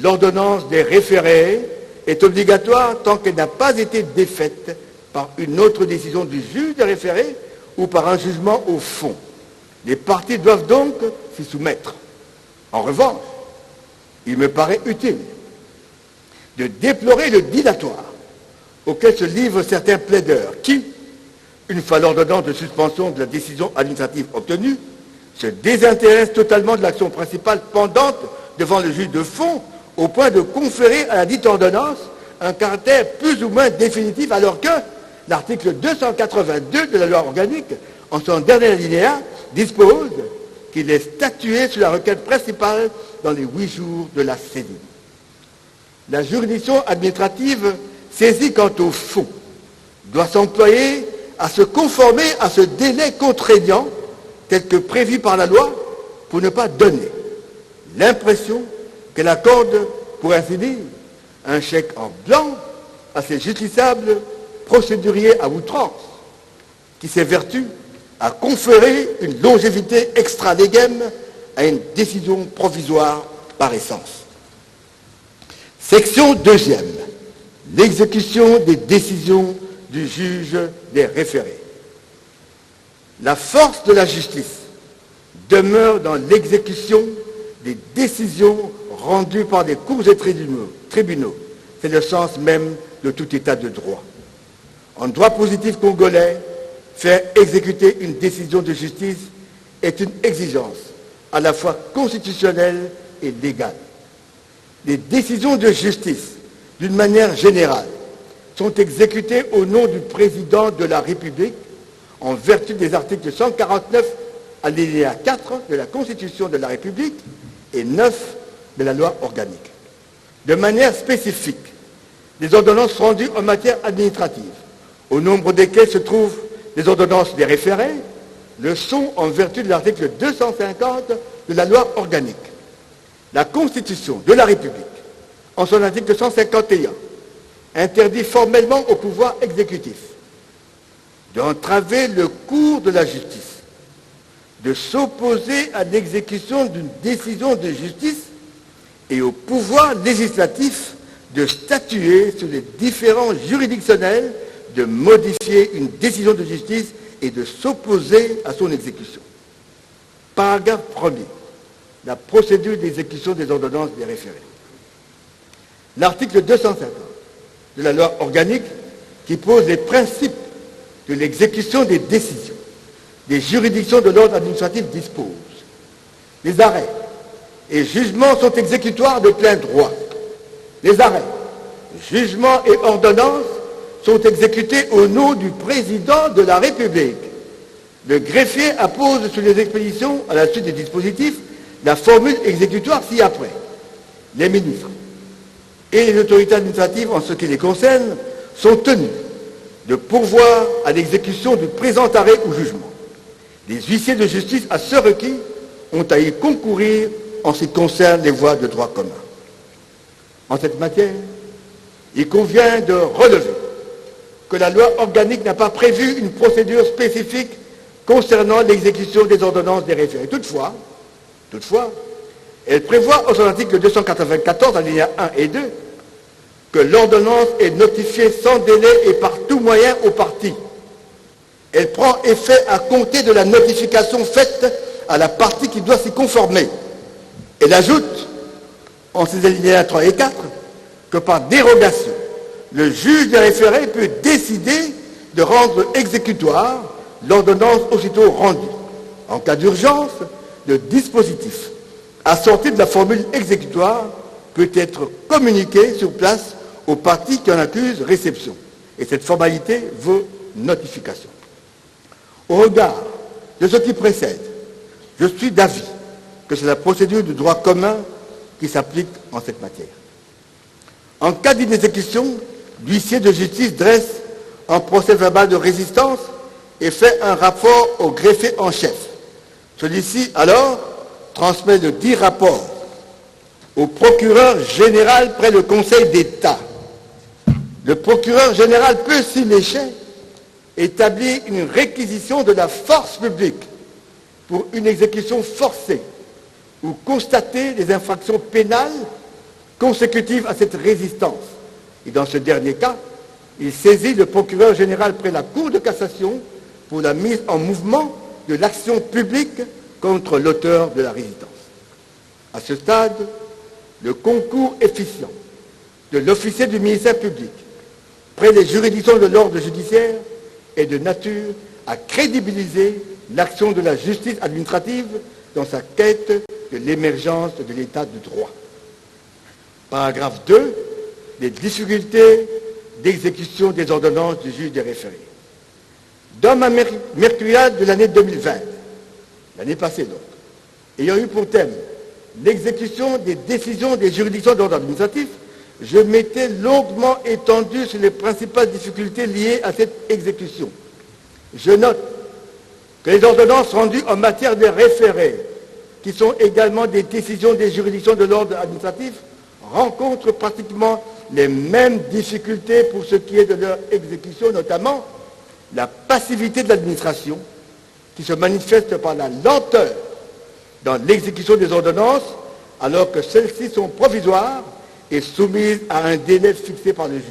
l'ordonnance des référés est obligatoire tant qu'elle n'a pas été défaite par une autre décision du juge des référés ou par un jugement au fond. Les parties doivent donc s'y soumettre. En revanche, il me paraît utile de déplorer le dilatoire auquel se livrent certains plaideurs qui, une fois l'ordonnance de suspension de la décision administrative obtenue, se désintéressent totalement de l'action principale pendante devant le juge de fond au point de conférer à la dite ordonnance un caractère plus ou moins définitif alors que l'article 282 de la loi organique, en son dernier alinéa, dispose qu'il est statué sur la requête principale dans les 8 jours de la saisine. La juridiction administrative saisie quant au fond doit s'employer à se conformer à ce délai contraignant tel que prévu par la loi pour ne pas donner l'impression qu'elle accorde, pour ainsi dire, un chèque en blanc à ses justiciables procédurier à outrance qui s'évertue à conférer une longévité extra-légem à une décision provisoire par essence. Section 2e. L'exécution des décisions du juge des référés. La force de la justice demeure dans l'exécution des décisions rendues par des cours et tribunaux. C'est le sens même de tout état de droit. En droit positif congolais, faire exécuter une décision de justice est une exigence à la fois constitutionnelle et légale. Les décisions de justice, d'une manière générale, sont exécutées au nom du président de la République en vertu des articles 149 alinéa 4 de la Constitution de la République et 9 de la loi organique. De manière spécifique, les ordonnances rendues en matière administrative, au nombre desquelles se trouvent les ordonnances des référés, le sont en vertu de l'article 250 de la loi organique. La Constitution de la République, en son article 151, interdit formellement au pouvoir exécutif d'entraver le cours de la justice, de s'opposer à l'exécution d'une décision de justice et au pouvoir législatif de statuer sur les différends juridictionnels, de modifier une décision de justice et de s'opposer à son exécution. Paragraphe 1er. La procédure d'exécution des ordonnances des référés. L'article 250 de la loi organique qui pose les principes de l'exécution des décisions des juridictions de l'ordre administratif dispose. Les arrêts et jugements sont exécutoires de plein droit. Les arrêts, jugements et ordonnances sont exécutés au nom du président de la République. Le greffier appose sur les expéditions, à la suite des dispositifs, la formule exécutoire ci-après. Les ministres et les autorités administratives, en ce qui les concerne, sont tenus de pourvoir à l'exécution du présent arrêt ou jugement. Les huissiers de justice, à ce requis, ont à y concourir en ce qui concerne les voies de droit commun. En cette matière, il convient de relever que la loi organique n'a pas prévu une procédure spécifique concernant l'exécution des ordonnances des référés. Toutefois, elle prévoit au son article 294, alinéa 1 et 2, que l'ordonnance est notifiée sans délai et par tout moyen aux parties. Elle prend effet à compter de la notification faite à la partie qui doit s'y conformer. Elle ajoute, en ses alinéas 3 et 4, que par dérogation, le juge des référés peut décider de rendre exécutoire l'ordonnance aussitôt rendue. En cas d'urgence, le dispositif assorti de la formule exécutoire peut être communiqué sur place aux parties qui en accusent réception. Et cette formalité vaut notification. Au regard de ce qui précède, je suis d'avis que c'est la procédure du droit commun qui s'applique en cette matière. En cas d'inexécution, l'huissier de justice dresse un procès-verbal de résistance et fait un rapport au greffier en chef. Celui-ci, alors, transmet le dit rapport au procureur général près le Conseil d'État. Le procureur général peut, s'il échait, établir une réquisition de la force publique pour une exécution forcée ou constater des infractions pénales consécutives à cette résistance. Et dans ce dernier cas, il saisit le procureur général près la Cour de cassation pour la mise en mouvement de l'action publique contre l'auteur de la résistance. À ce stade, le concours efficient de l'officier du ministère public près les juridictions de l'ordre judiciaire est de nature à crédibiliser l'action de la justice administrative dans sa quête de l'émergence de l'état de droit. Paragraphe 2. Les difficultés d'exécution des ordonnances du juge des référés. Dans ma mercuriale de l'année 2020, l'année passée donc, ayant eu pour thème l'exécution des décisions des juridictions d'ordre administratif, je m'étais longuement étendu sur les principales difficultés liées à cette exécution. Je note que les ordonnances rendues en matière de référés, qui sont également des décisions des juridictions de l'ordre administratif, rencontrent pratiquement les mêmes difficultés pour ce qui est de leur exécution, notamment la passivité de l'administration, qui se manifeste par la lenteur dans l'exécution des ordonnances, alors que celles-ci sont provisoires et soumises à un délai fixé par le juge.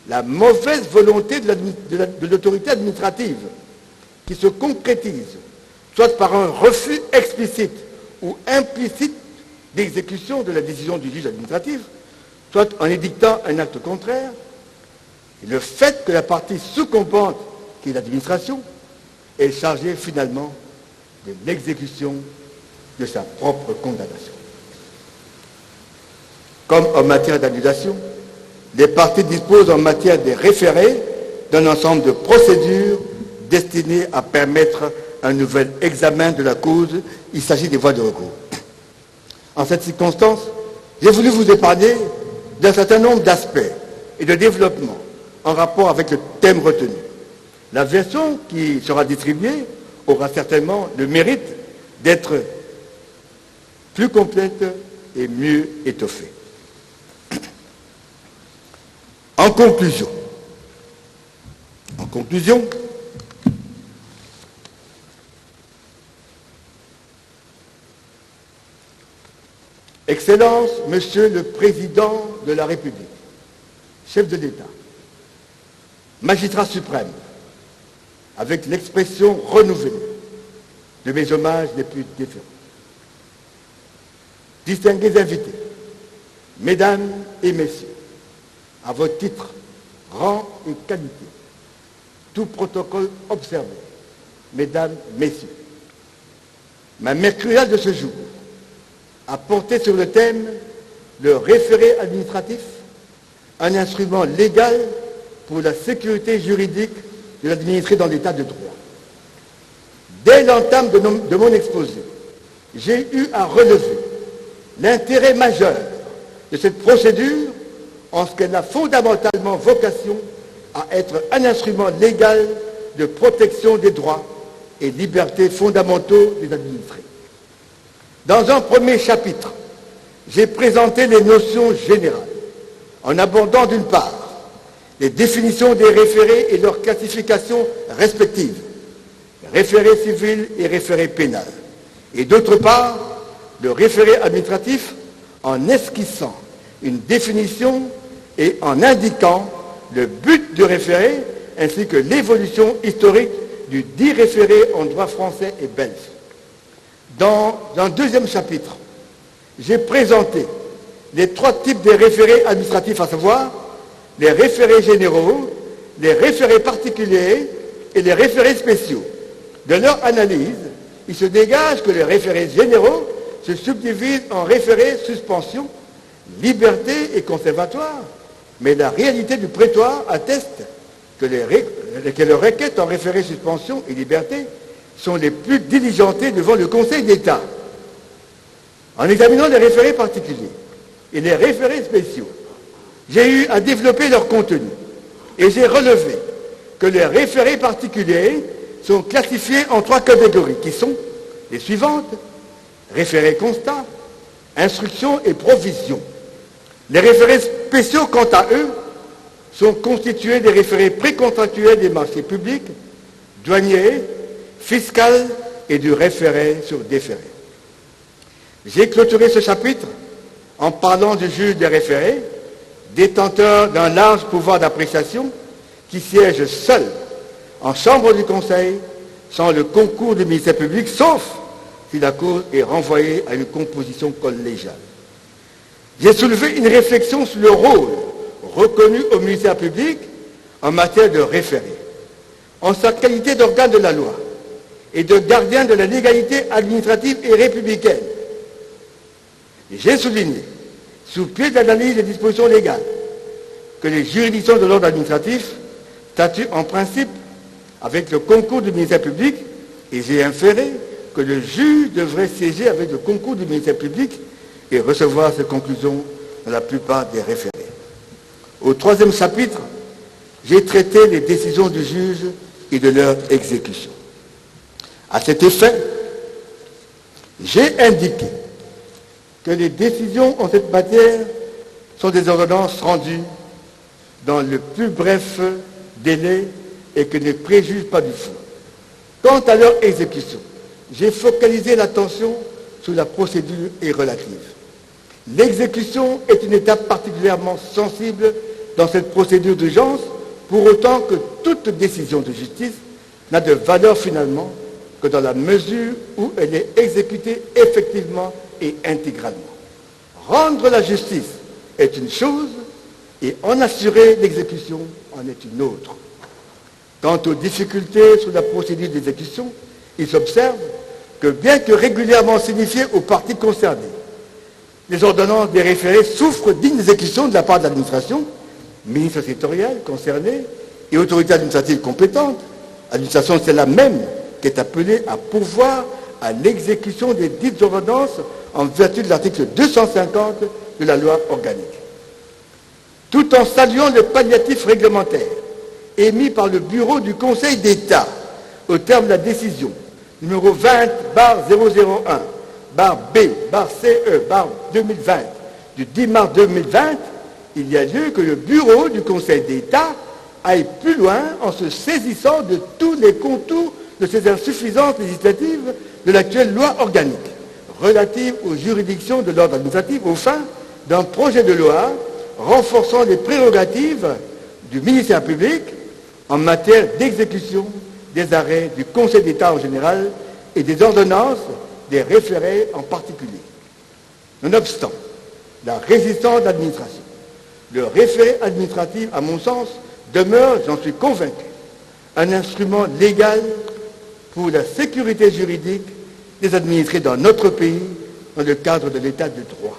La mauvaise volonté de l'autorité administrative, qui se concrétise soit par un refus explicite ou implicite d'exécution de la décision du juge administratif, soit en édictant un acte contraire, et le fait que la partie succombante, qui est l'administration, est chargée finalement de l'exécution de sa propre condamnation. Comme en matière d'annulation, les parties disposent en matière de référés d'un ensemble de procédures destinées à permettre un nouvel examen de la cause. Il s'agit des voies de recours. En cette circonstance, j'ai voulu vous épargner d'un certain nombre d'aspects et de développements en rapport avec le thème retenu. La version qui sera distribuée aura certainement le mérite d'être plus complète et mieux étoffée. En conclusion, Excellence, Monsieur le Président de la République, chef de l'État, magistrat suprême, avec l'expression renouvelée de mes hommages les plus déférents. Distingués invités, Mesdames et Messieurs, à votre titre, rang et qualité, tout protocole observé, Mesdames, Messieurs, ma mercuriale de ce jour a porté sur le thème le référé administratif, un instrument légal pour la sécurité juridique de l'administré dans l'état de droit. Dès l'entame de mon exposé, j'ai eu à relever l'intérêt majeur de cette procédure en ce qu'elle a fondamentalement vocation à être un instrument légal de protection des droits et libertés fondamentaux des administrés. Dans un premier chapitre, j'ai présenté les notions générales, en abordant d'une part les définitions des référés et leurs classifications respectives, référé civil et référé pénal, et d'autre part le référé administratif en esquissant une définition et en indiquant le but du référé ainsi que l'évolution historique du dit référé en droit français et belge. Dans un deuxième chapitre, j'ai présenté les trois types de référés administratifs, à savoir les référés généraux, les référés particuliers et les référés spéciaux. De leur analyse, il se dégage que les référés généraux se subdivisent en référés suspension, liberté et conservatoire, mais la réalité du prétoire atteste que les requêtes en référé suspension et liberté sont les plus diligentées devant le Conseil d'État. En examinant les référés particuliers et les référés spéciaux, j'ai eu à développer leur contenu et j'ai relevé que les référés particuliers sont classifiés en trois catégories qui sont les suivantes: référés constat, instruction et provision. Les référés spéciaux, quant à eux, sont constitués des référés précontractuels des marchés publics, douaniers, fiscal et du référé sur déféré. J'ai clôturé ce chapitre en parlant du juge des référés, détenteur d'un large pouvoir d'appréciation, qui siège seul en chambre du Conseil sans le concours du ministère public, sauf si la cause est renvoyée à une composition collégiale. J'ai soulevé une réflexion sur le rôle reconnu au ministère public en matière de référé. En sa qualité d'organe de la loi et de gardien de la légalité administrative et républicaine, j'ai souligné, sous pied d'analyse des dispositions légales, que les juridictions de l'ordre administratif statuent en principe avec le concours du ministère public, et j'ai inféré que le juge devrait siéger avec le concours du ministère public et recevoir ses conclusions dans la plupart des référés. Au troisième chapitre, j'ai traité les décisions du juge et de leur exécution. À cet effet, j'ai indiqué que les décisions en cette matière sont des ordonnances rendues dans le plus bref délai et qui ne préjugent pas du fond. Quant à leur exécution, j'ai focalisé l'attention sur la procédure et relative. L'exécution est une étape particulièrement sensible dans cette procédure d'urgence, pour autant que toute décision de justice n'a de valeur finalement que dans la mesure où elle est exécutée effectivement et intégralement. Rendre la justice est une chose et en assurer l'exécution en est une autre. Quant aux difficultés sur la procédure d'exécution, il s'observe que bien que régulièrement signifiées aux parties concernées, les ordonnances des référés souffrent d'inexécution de la part de l'administration, ministre sectoriel concerné et autorité administrative compétente. L'administration, c'est la même qui est appelée à pourvoir à l'exécution des dites ordonnances en vertu de l'article 250 de la loi organique. Tout en saluant le palliatif réglementaire émis par le bureau du Conseil d'État au terme de la décision numéro 20-001-B-CE-2020 du 10 mars 2020, il y a lieu que le bureau du Conseil d'État aille plus loin en se saisissant de tous les contours de ces insuffisances législatives de l'actuelle loi organique relative aux juridictions de l'ordre administratif au fin d'un projet de loi renforçant les prérogatives du ministère public en matière d'exécution des arrêts du Conseil d'État en général et des ordonnances des référés en particulier. Nonobstant la résistance de l'administration, le référé administratif, à mon sens, demeure, j'en suis convaincu, un instrument légal pour la sécurité juridique des administrés dans notre pays dans le cadre de l'état de droit.